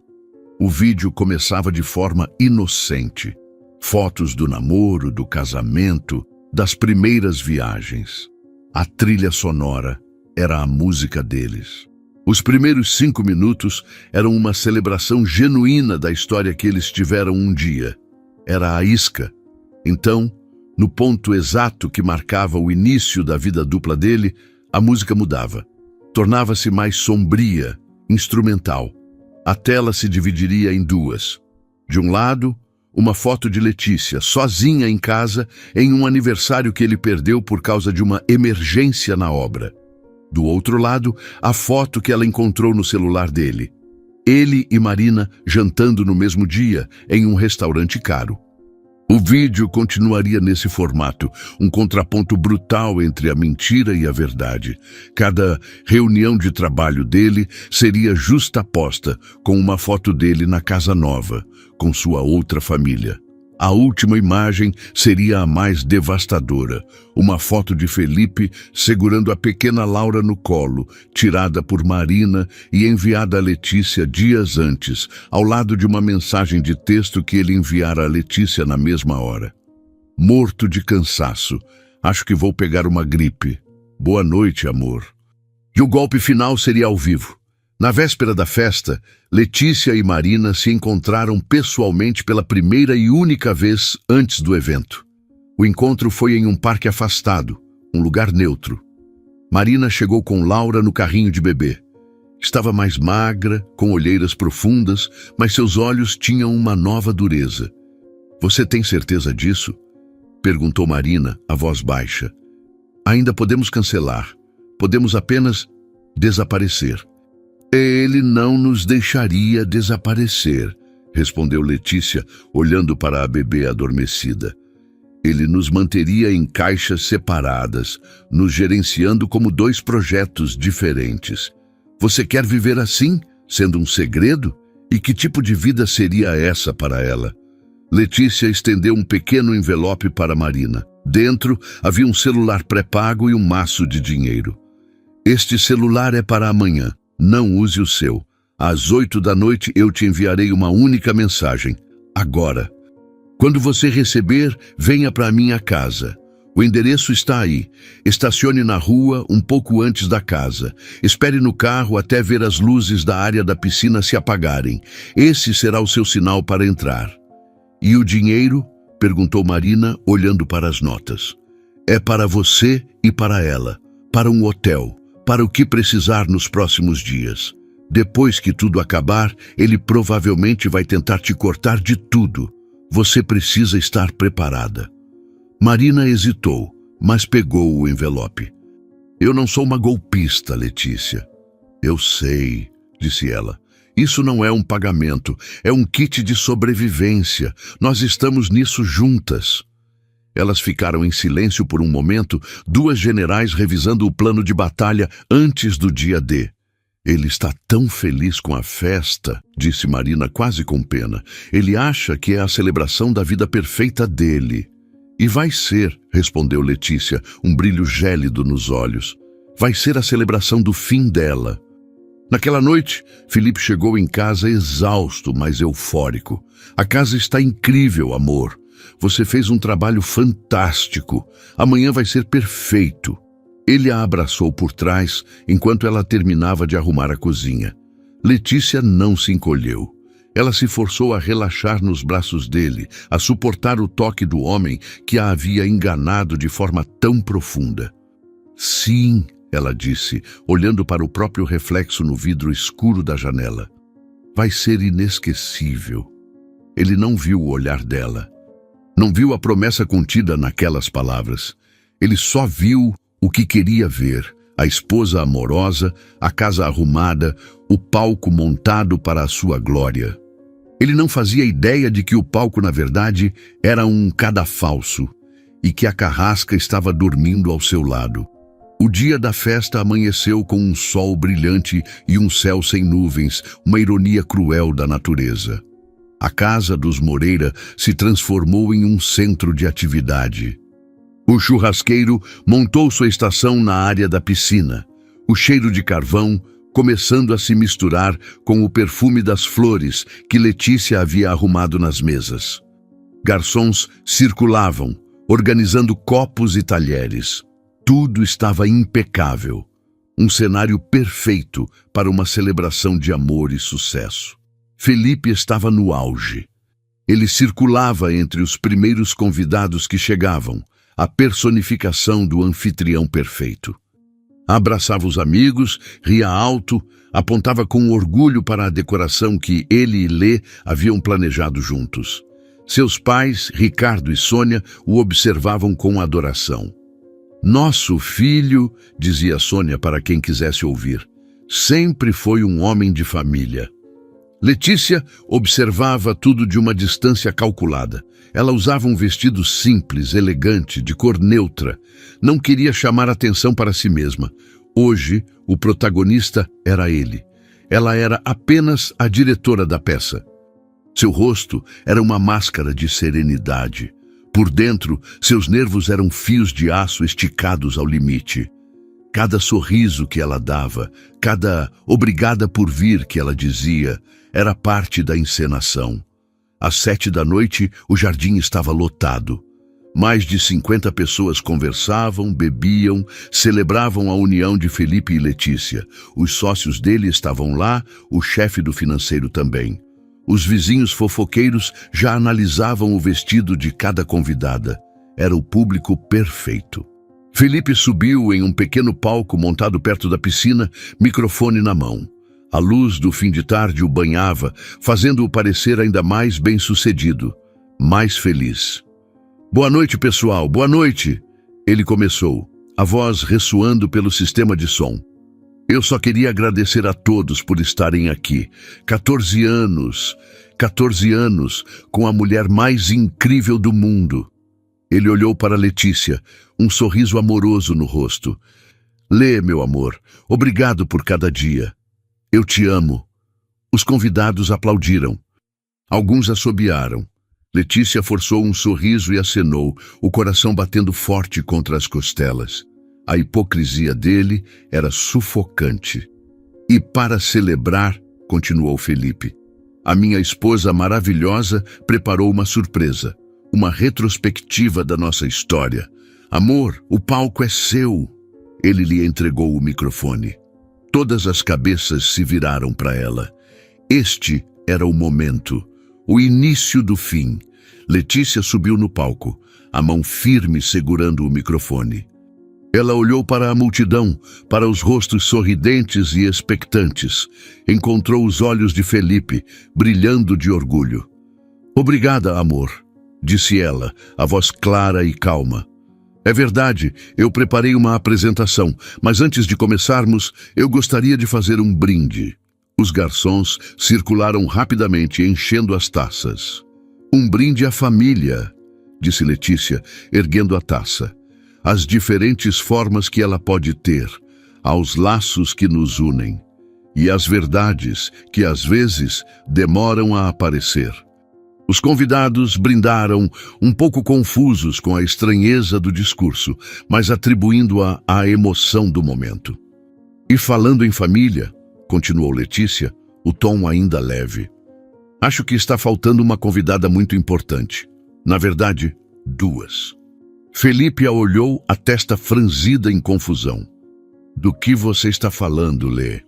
O vídeo começava de forma inocente. Fotos do namoro, do casamento, das primeiras viagens. A trilha sonora era a música deles. Os primeiros 5 minutos eram uma celebração genuína da história que eles tiveram um dia. Era a isca. Então, no ponto exato que marcava o início da vida dupla dele, a música mudava. Tornava-se mais sombria, instrumental. A tela se dividiria em duas. De um lado, uma foto de Letícia, sozinha em casa, em um aniversário que ele perdeu por causa de uma emergência na obra. Do outro lado, a foto que ela encontrou no celular dele. Ele e Marina jantando no mesmo dia, em um restaurante caro. O vídeo continuaria nesse formato, um contraponto brutal entre a mentira e a verdade. Cada reunião de trabalho dele seria justaposta com uma foto dele na casa nova, com sua outra família. A última imagem seria a mais devastadora, uma foto de Felipe segurando a pequena Laura no colo, tirada por Marina e enviada a Letícia dias antes, ao lado de uma mensagem de texto que ele enviara a Letícia na mesma hora. Morto de cansaço, acho que vou pegar uma gripe. Boa noite, amor. E o golpe final seria ao vivo. Na véspera da festa, Letícia e Marina se encontraram pessoalmente pela primeira e única vez antes do evento. O encontro foi em um parque afastado, um lugar neutro. Marina chegou com Laura no carrinho de bebê. Estava mais magra, com olheiras profundas, mas seus olhos tinham uma nova dureza. Você tem certeza disso? Perguntou Marina, a voz baixa. Ainda podemos cancelar. Podemos apenas desaparecer. Ele não nos deixaria desaparecer, respondeu Letícia, olhando para a bebê adormecida. Ele nos manteria em caixas separadas, nos gerenciando como 2 projetos diferentes. Você quer viver assim, sendo um segredo? E que tipo de vida seria essa para ela? Letícia estendeu um pequeno envelope para Marina. Dentro havia um celular pré-pago e um maço de dinheiro. Este celular é para amanhã. Não use o seu. Às 8 da noite eu te enviarei uma única mensagem. Agora. Quando você receber, venha para a minha casa. O endereço está aí. Estacione na rua um pouco antes da casa. Espere no carro até ver as luzes da área da piscina se apagarem. Esse será o seu sinal para entrar. E o dinheiro? Perguntou Marina, olhando para as notas. É para você e para ela. Para um hotel. Para o que precisar nos próximos dias. Depois que tudo acabar, ele provavelmente vai tentar te cortar de tudo. Você precisa estar preparada. Marina hesitou, mas pegou o envelope. Eu não sou uma golpista, Letícia. Eu sei, disse ela. Isso não é um pagamento, é um kit de sobrevivência. Nós estamos nisso juntas. Elas ficaram em silêncio por um momento, duas generais revisando o plano de batalha antes do dia D. Ele está tão feliz com a festa, disse Marina quase com pena. Ele acha que é a celebração da vida perfeita dele. E vai ser, respondeu Letícia, um brilho gélido nos olhos. Vai ser a celebração do fim dela. Naquela noite, Felipe chegou em casa exausto, mas eufórico. A casa está incrível, amor. Você fez um trabalho fantástico. Amanhã vai ser perfeito. Ele a abraçou por trás, enquanto ela terminava de arrumar a cozinha. Letícia não se encolheu. Ela se forçou a relaxar nos braços dele, a suportar o toque do homem que a havia enganado de forma tão profunda. Sim, ela disse, olhando para o próprio reflexo no vidro escuro da janela. Vai ser inesquecível. Ele não viu o olhar dela. Não viu a promessa contida naquelas palavras. Ele só viu o que queria ver, a esposa amorosa, a casa arrumada, o palco montado para a sua glória. Ele não fazia ideia de que o palco, na verdade, era um cadafalso e que a carrasca estava dormindo ao seu lado. O dia da festa amanheceu com um sol brilhante e um céu sem nuvens, uma ironia cruel da natureza. A casa dos Moreira se transformou em um centro de atividade. O churrasqueiro montou sua estação na área da piscina. O cheiro de carvão começando a se misturar com o perfume das flores que Letícia havia arrumado nas mesas. Garçons circulavam, organizando copos e talheres. Tudo estava impecável. Um cenário perfeito para uma celebração de amor e sucesso. Felipe estava no auge. Ele circulava entre os primeiros convidados que chegavam, a personificação do anfitrião perfeito. Abraçava os amigos, ria alto, apontava com orgulho para a decoração que ele e Lê haviam planejado juntos. Seus pais, Ricardo e Sônia, o observavam com adoração. Nosso filho, dizia Sônia para quem quisesse ouvir, sempre foi um homem de família. Letícia observava tudo de uma distância calculada. Ela usava um vestido simples, elegante, de cor neutra. Não queria chamar atenção para si mesma. Hoje, o protagonista era ele. Ela era apenas a diretora da peça. Seu rosto era uma máscara de serenidade. Por dentro, seus nervos eram fios de aço esticados ao limite. Cada sorriso que ela dava, cada obrigada por vir que ela dizia, era parte da encenação. Às 7 da noite, o jardim estava lotado. Mais de 50 pessoas conversavam, bebiam, celebravam a união de Felipe e Letícia. Os sócios dele estavam lá, o chefe do financeiro também. Os vizinhos fofoqueiros já analisavam o vestido de cada convidada. Era o público perfeito. Felipe subiu em um pequeno palco montado perto da piscina, microfone na mão. A luz do fim de tarde o banhava, fazendo-o parecer ainda mais bem-sucedido, mais feliz. Boa noite, pessoal, boa noite! Ele começou, a voz ressoando pelo sistema de som. Eu só queria agradecer a todos por estarem aqui. 14 anos, com a mulher mais incrível do mundo. Ele olhou para Letícia, um sorriso amoroso no rosto. Lê, meu amor, obrigado por cada dia. Eu te amo. Os convidados aplaudiram. Alguns assobiaram. Letícia forçou um sorriso e acenou, o coração batendo forte contra as costelas. A hipocrisia dele era sufocante. E para celebrar, continuou Felipe, a minha esposa maravilhosa preparou uma surpresa, uma retrospectiva da nossa história. Amor, o palco é seu. Ele lhe entregou o microfone. Todas as cabeças se viraram para ela. Este era o momento, o início do fim. Letícia subiu no palco, a mão firme segurando o microfone. Ela olhou para a multidão, para os rostos sorridentes e expectantes. Encontrou os olhos de Felipe, brilhando de orgulho. Obrigada, amor, disse ela, a voz clara e calma. É verdade, eu preparei uma apresentação, mas antes de começarmos, eu gostaria de fazer um brinde. Os garçons circularam rapidamente, enchendo as taças. Um brinde à família, disse Letícia, erguendo a taça. Às diferentes formas que ela pode ter, aos laços que nos unem, e às verdades que às vezes demoram a aparecer. Os convidados brindaram, um pouco confusos com a estranheza do discurso, mas atribuindo-a à emoção do momento. E falando em família, continuou Letícia, o tom ainda leve. Acho que está faltando uma convidada muito importante. Na verdade, duas. Felipe a olhou, a testa franzida em confusão. Do que você está falando, Lê?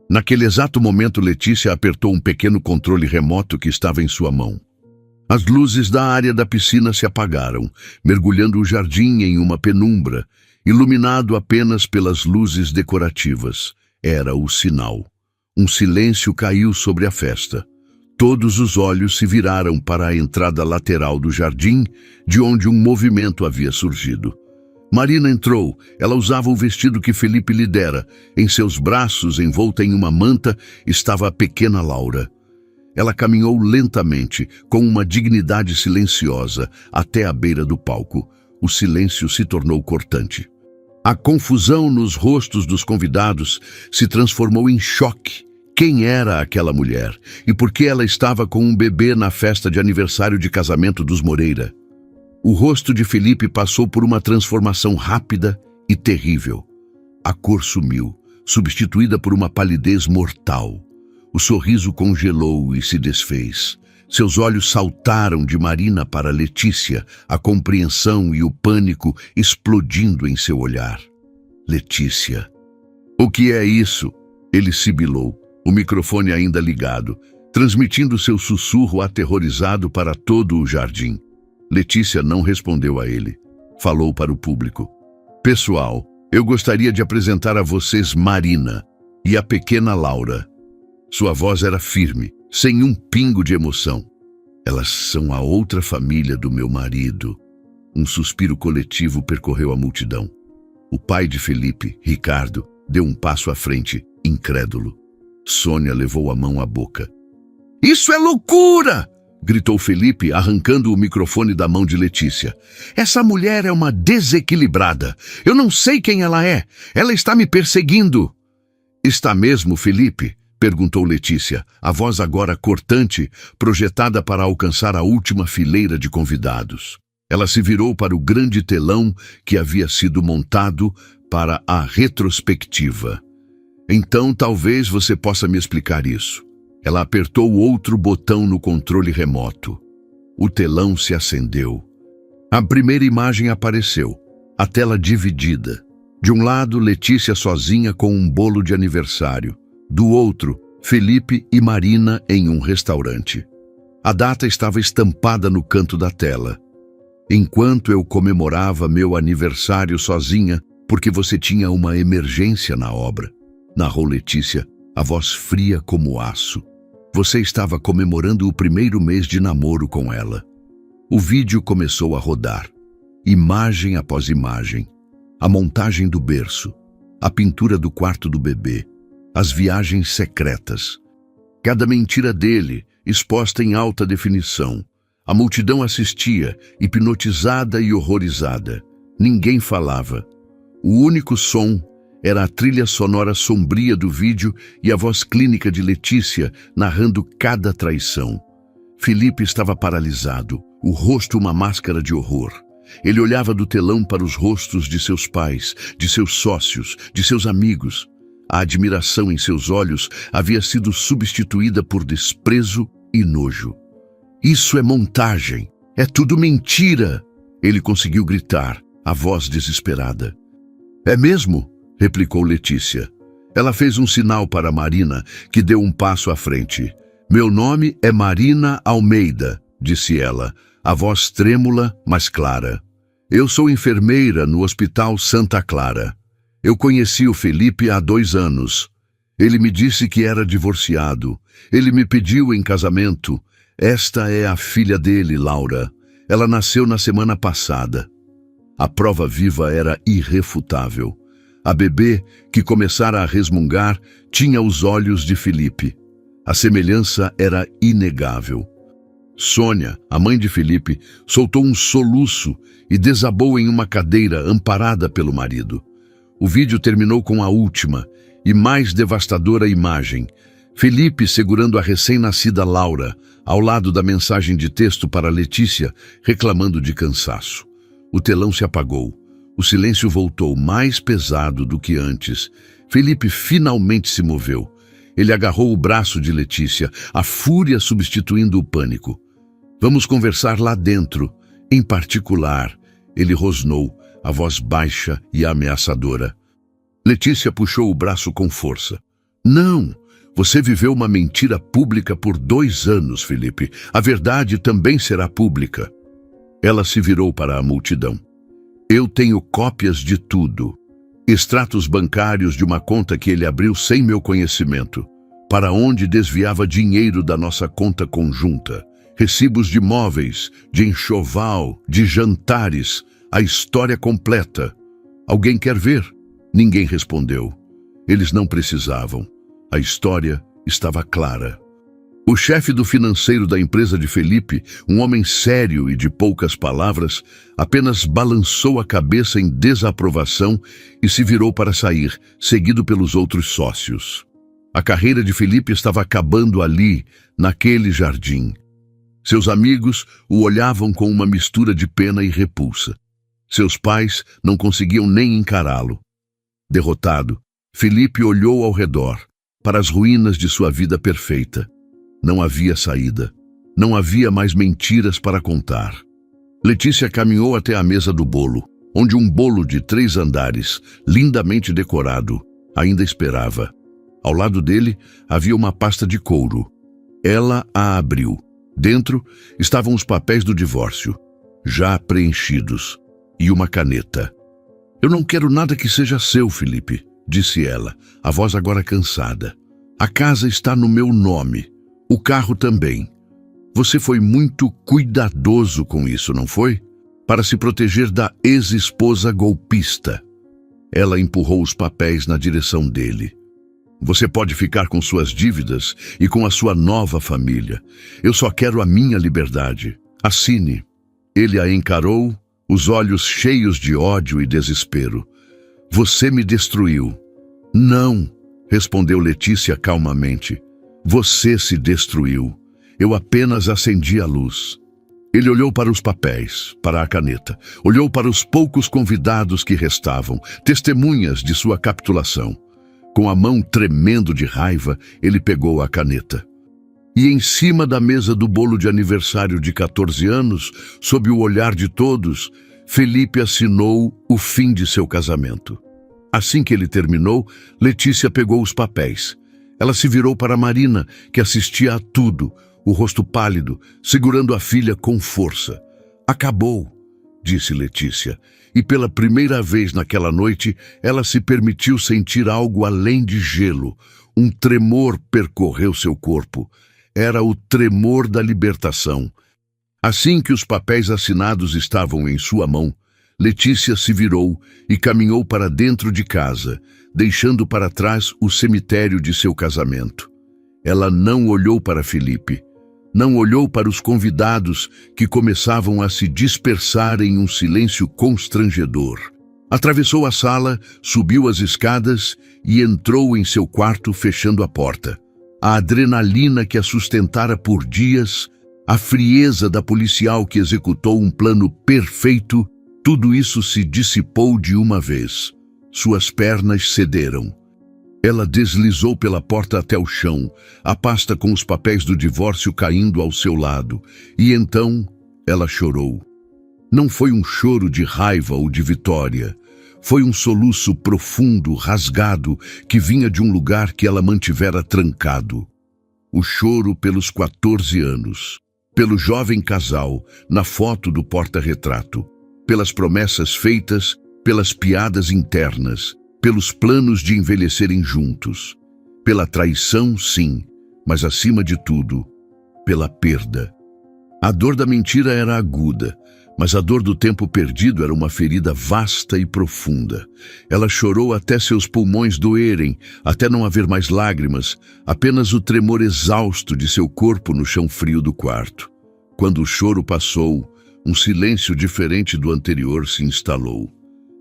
Naquele exato momento, Letícia apertou um pequeno controle remoto que estava em sua mão. As luzes da área da piscina se apagaram, mergulhando o jardim em uma penumbra, iluminado apenas pelas luzes decorativas. Era o sinal. Um silêncio caiu sobre a festa. Todos os olhos se viraram para a entrada lateral do jardim, de onde um movimento havia surgido. Marina entrou. Ela usava o vestido que Felipe lhe dera. Em seus braços, envolta em uma manta, estava a pequena Laura. Ela caminhou lentamente, com uma dignidade silenciosa, até a beira do palco. O silêncio se tornou cortante. A confusão nos rostos dos convidados se transformou em choque. Quem era aquela mulher? E por que ela estava com um bebê na festa de aniversário de casamento dos Moreira? O rosto de Felipe passou por uma transformação rápida e terrível. A cor sumiu, substituída por uma palidez mortal. O sorriso congelou e se desfez. Seus olhos saltaram de Marina para Letícia, a compreensão e o pânico explodindo em seu olhar. Letícia. O que é isso? Ele sibilou, o microfone ainda ligado, transmitindo seu sussurro aterrorizado para todo o jardim. Letícia não respondeu a ele. Falou para o público. Pessoal, eu gostaria de apresentar a vocês Marina e a pequena Laura. Sua voz era firme, sem um pingo de emoção. Elas são a outra família do meu marido. Um suspiro coletivo percorreu a multidão. O pai de Felipe, Ricardo, deu um passo à frente, incrédulo. Sônia levou a mão à boca. Isso é loucura! Gritou Felipe, arrancando o microfone da mão de Letícia. Essa mulher é uma desequilibrada. Eu não sei quem ela é. Ela está me perseguindo. Está mesmo, Felipe? Perguntou Letícia, a voz agora cortante, projetada para alcançar a última fileira de convidados. Ela se virou para o grande telão que havia sido montado para a retrospectiva. Então talvez você possa me explicar isso. Ela apertou outro botão no controle remoto. O telão se acendeu. A primeira imagem apareceu, a tela dividida. De um lado, Letícia sozinha com um bolo de aniversário. Do outro, Felipe e Marina em um restaurante. A data estava estampada no canto da tela. Enquanto eu comemorava meu aniversário sozinha, porque você tinha uma emergência na obra, narrou Letícia, a voz fria como aço. Você estava comemorando o primeiro mês de namoro com ela. O vídeo começou a rodar. Imagem após imagem. A montagem do berço. A pintura do quarto do bebê. As viagens secretas. Cada mentira dele, exposta em alta definição. A multidão assistia, hipnotizada e horrorizada. Ninguém falava. O único som era a trilha sonora sombria do vídeo e a voz clínica de Letícia narrando cada traição. Felipe estava paralisado, o rosto uma máscara de horror. Ele olhava do telão para os rostos de seus pais, de seus sócios, de seus amigos. A admiração em seus olhos havia sido substituída por desprezo e nojo. Isso é montagem, é tudo mentira! Ele conseguiu gritar, a voz desesperada. É mesmo? Replicou Letícia. Ela fez um sinal para Marina, que deu um passo à frente. Meu nome é Marina Almeida, disse ela, a voz trêmula, mas clara. Eu sou enfermeira no Hospital Santa Clara. Eu conheci o Felipe há 2 anos. Ele me disse que era divorciado. Ele me pediu em casamento. Esta é a filha dele, Laura. Ela nasceu na semana passada. A prova viva era irrefutável. A bebê, que começara a resmungar, tinha os olhos de Felipe. A semelhança era inegável. Sônia, a mãe de Felipe, soltou um soluço e desabou em uma cadeira amparada pelo marido. O vídeo terminou com a última e mais devastadora imagem. Felipe segurando a recém-nascida Laura, ao lado da mensagem de texto para Letícia, reclamando de cansaço. O telão se apagou. O silêncio voltou mais pesado do que antes. Felipe finalmente se moveu. Ele agarrou o braço de Letícia, a fúria substituindo o pânico. Vamos conversar lá dentro, em particular, ele rosnou, a voz baixa e ameaçadora. Letícia puxou o braço com força. Não, você viveu uma mentira pública por 2 anos, Felipe. A verdade também será pública. Ela se virou para a multidão. Eu tenho cópias de tudo. Extratos bancários de uma conta que ele abriu sem meu conhecimento, para onde desviava dinheiro da nossa conta conjunta. Recibos de móveis, de enxoval, de jantares, a história completa. Alguém quer ver? Ninguém respondeu. Eles não precisavam. A história estava clara. O chefe do financeiro da empresa de Felipe, um homem sério e de poucas palavras, apenas balançou a cabeça em desaprovação e se virou para sair, seguido pelos outros sócios. A carreira de Felipe estava acabando ali, naquele jardim. Seus amigos o olhavam com uma mistura de pena e repulsa. Seus pais não conseguiam nem encará-lo. Derrotado, Felipe olhou ao redor, para as ruínas de sua vida perfeita. Não havia saída. Não havia mais mentiras para contar. Letícia caminhou até a mesa do bolo, onde um bolo de 3 andares, lindamente decorado, ainda esperava. Ao lado dele havia uma pasta de couro. Ela a abriu. Dentro estavam os papéis do divórcio, já preenchidos, e uma caneta. Eu não quero nada que seja seu, Felipe, disse ela, a voz agora cansada. A casa está no meu nome, o carro também. Você foi muito cuidadoso com isso, não foi? Para se proteger da ex-esposa golpista. Ela empurrou os papéis na direção dele. Você pode ficar com suas dívidas e com a sua nova família. Eu só quero a minha liberdade. Assine. Ele a encarou, os olhos cheios de ódio e desespero. Você me destruiu. Não, respondeu Letícia calmamente. Você se destruiu. Eu apenas acendi a luz. Ele olhou para os papéis, para a caneta. Olhou para os poucos convidados que restavam, testemunhas de sua capitulação. Com a mão tremendo de raiva, ele pegou a caneta. E em cima da mesa do bolo de aniversário de 14 anos, sob o olhar de todos, Felipe assinou o fim de seu casamento. Assim que ele terminou, Letícia pegou os papéis. Ela se virou para Marina, que assistia a tudo, o rosto pálido, segurando a filha com força. Acabou, disse Letícia, e pela primeira vez naquela noite, ela se permitiu sentir algo além de gelo. Um tremor percorreu seu corpo. Era o tremor da libertação. Assim que os papéis assinados estavam em sua mão, Letícia se virou e caminhou para dentro de casa, deixando para trás o cemitério de seu casamento. Ela não olhou para Felipe, não olhou para os convidados que começavam a se dispersar em um silêncio constrangedor. Atravessou a sala, subiu as escadas e entrou em seu quarto fechando a porta. A adrenalina que a sustentara por dias, a frieza da policial que executou um plano perfeito, tudo isso se dissipou de uma vez. Suas pernas cederam. Ela deslizou pela porta até o chão, a pasta com os papéis do divórcio caindo ao seu lado, e então ela chorou. Não foi um choro de raiva ou de vitória. Foi um soluço profundo, rasgado, que vinha de um lugar que ela mantivera trancado. O choro pelos 14 anos, pelo jovem casal, na foto do porta-retrato, pelas promessas feitas, pelas piadas internas, pelos planos de envelhecerem juntos. Pela traição, sim, mas acima de tudo, pela perda. A dor da mentira era aguda, mas a dor do tempo perdido era uma ferida vasta e profunda. Ela chorou até seus pulmões doerem, até não haver mais lágrimas, apenas o tremor exausto de seu corpo no chão frio do quarto. Quando o choro passou, um silêncio diferente do anterior se instalou.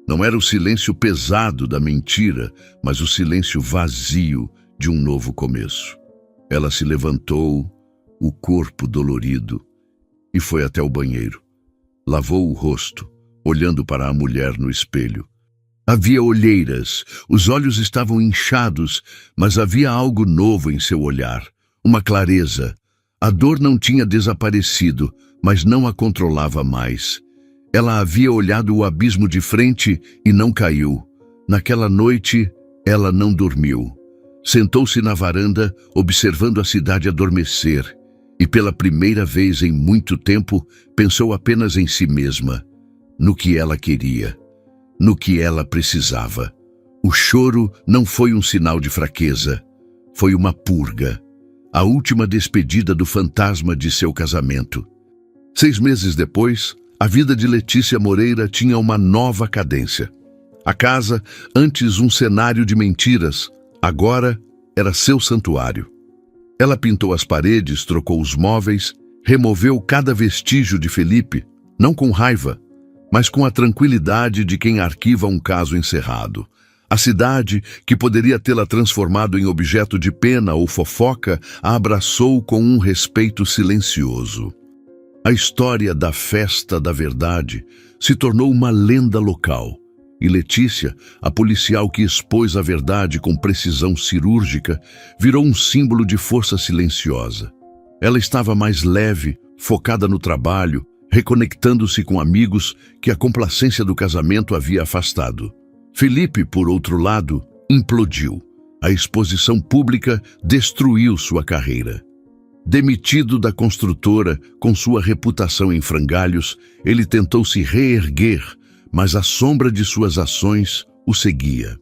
Não era o silêncio pesado da mentira, mas o silêncio vazio de um novo começo. Ela se levantou, o corpo dolorido, e foi até o banheiro. Lavou o rosto, olhando para a mulher no espelho. Havia olheiras, os olhos estavam inchados, mas havia algo novo em seu olhar, uma clareza. A dor não tinha desaparecido, mas não a controlava mais. Ela havia olhado o abismo de frente e não caiu. Naquela noite, ela não dormiu. Sentou-se na varanda, observando a cidade adormecer, e pela primeira vez em muito tempo, pensou apenas em si mesma, no que ela queria, no que ela precisava. O choro não foi um sinal de fraqueza, foi uma purga, a última despedida do fantasma de seu casamento. 6 meses depois, a vida de Letícia Moreira tinha uma nova cadência. A casa, antes um cenário de mentiras, agora era seu santuário. Ela pintou as paredes, trocou os móveis, removeu cada vestígio de Felipe, não com raiva, mas com a tranquilidade de quem arquiva um caso encerrado. A cidade, que poderia tê-la transformado em objeto de pena ou fofoca, a abraçou com um respeito silencioso. A história da Festa da Verdade se tornou uma lenda local, e Letícia, a policial que expôs a verdade com precisão cirúrgica, virou um símbolo de força silenciosa. Ela estava mais leve, focada no trabalho, reconectando-se com amigos que a complacência do casamento havia afastado. Felipe, por outro lado, implodiu. A exposição pública destruiu sua carreira. Demitido da construtora, com sua reputação em frangalhos, ele tentou se reerguer, mas a sombra de suas ações o seguia.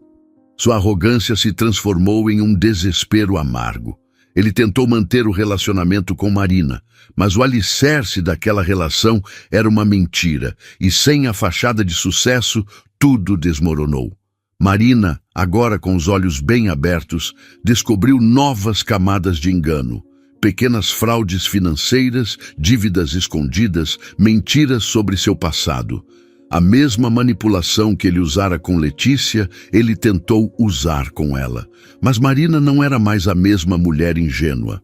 Sua arrogância se transformou em um desespero amargo. Ele tentou manter o relacionamento com Marina, mas o alicerce daquela relação era uma mentira, e sem a fachada de sucesso, tudo desmoronou. Marina, agora com os olhos bem abertos, descobriu novas camadas de engano. Pequenas fraudes financeiras, dívidas escondidas, mentiras sobre seu passado. A mesma manipulação que ele usara com Letícia, ele tentou usar com ela. Mas Marina não era mais a mesma mulher ingênua.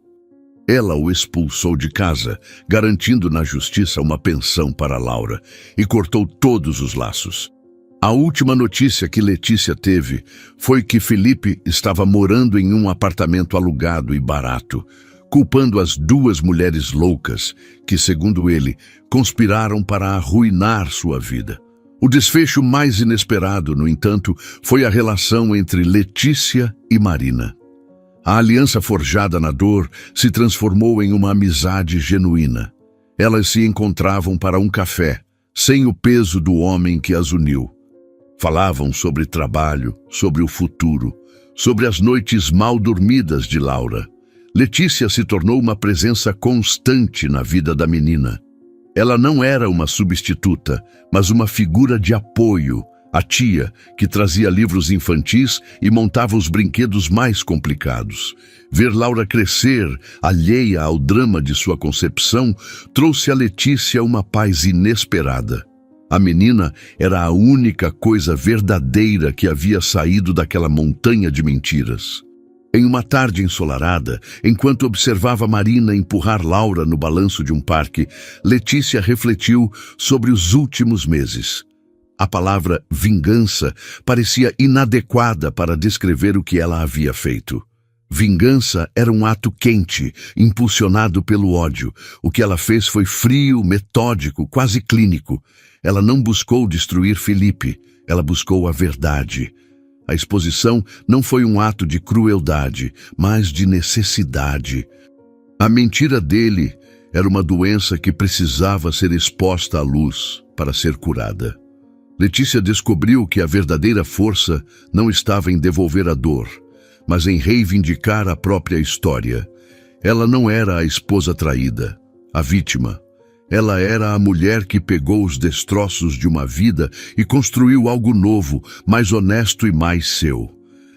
Ela o expulsou de casa, garantindo na justiça uma pensão para Laura, e cortou todos os laços. A última notícia que Letícia teve foi que Felipe estava morando em um apartamento alugado e barato, culpando as 2 mulheres loucas que, segundo ele, conspiraram para arruinar sua vida. O desfecho mais inesperado, no entanto, foi a relação entre Letícia e Marina. A aliança forjada na dor se transformou em uma amizade genuína. Elas se encontravam para um café, sem o peso do homem que as uniu. Falavam sobre trabalho, sobre o futuro, sobre as noites mal dormidas de Laura. Letícia se tornou uma presença constante na vida da menina. Ela não era uma substituta, mas uma figura de apoio, a tia que trazia livros infantis e montava os brinquedos mais complicados. Ver Laura crescer, alheia ao drama de sua concepção, trouxe a Letícia uma paz inesperada. A menina era a única coisa verdadeira que havia saído daquela montanha de mentiras. Em uma tarde ensolarada, enquanto observava Marina empurrar Laura no balanço de um parque, Letícia refletiu sobre os últimos meses. A palavra vingança parecia inadequada para descrever o que ela havia feito. Vingança era um ato quente, impulsionado pelo ódio. O que ela fez foi frio, metódico, quase clínico. Ela não buscou destruir Felipe, ela buscou a verdade. A exposição não foi um ato de crueldade, mas de necessidade. A mentira dele era uma doença que precisava ser exposta à luz para ser curada. Letícia descobriu que a verdadeira força não estava em devolver a dor, mas em reivindicar a própria história. Ela não era a esposa traída, a vítima. Ela era a mulher que pegou os destroços de uma vida e construiu algo novo, mais honesto e mais seu.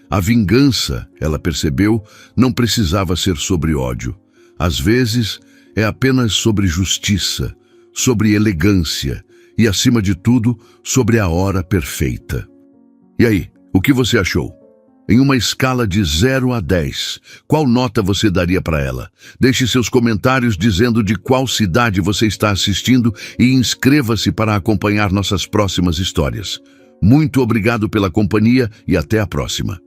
A vingança, ela percebeu, não precisava ser sobre ódio. Às vezes, é apenas sobre justiça, sobre elegância e, acima de tudo, sobre a hora perfeita. E aí, o que você achou? Em uma escala de 0 a 10, qual nota você daria para ela? Deixe seus comentários dizendo de qual cidade você está assistindo e inscreva-se para acompanhar nossas próximas histórias. Muito obrigado pela companhia e até a próxima.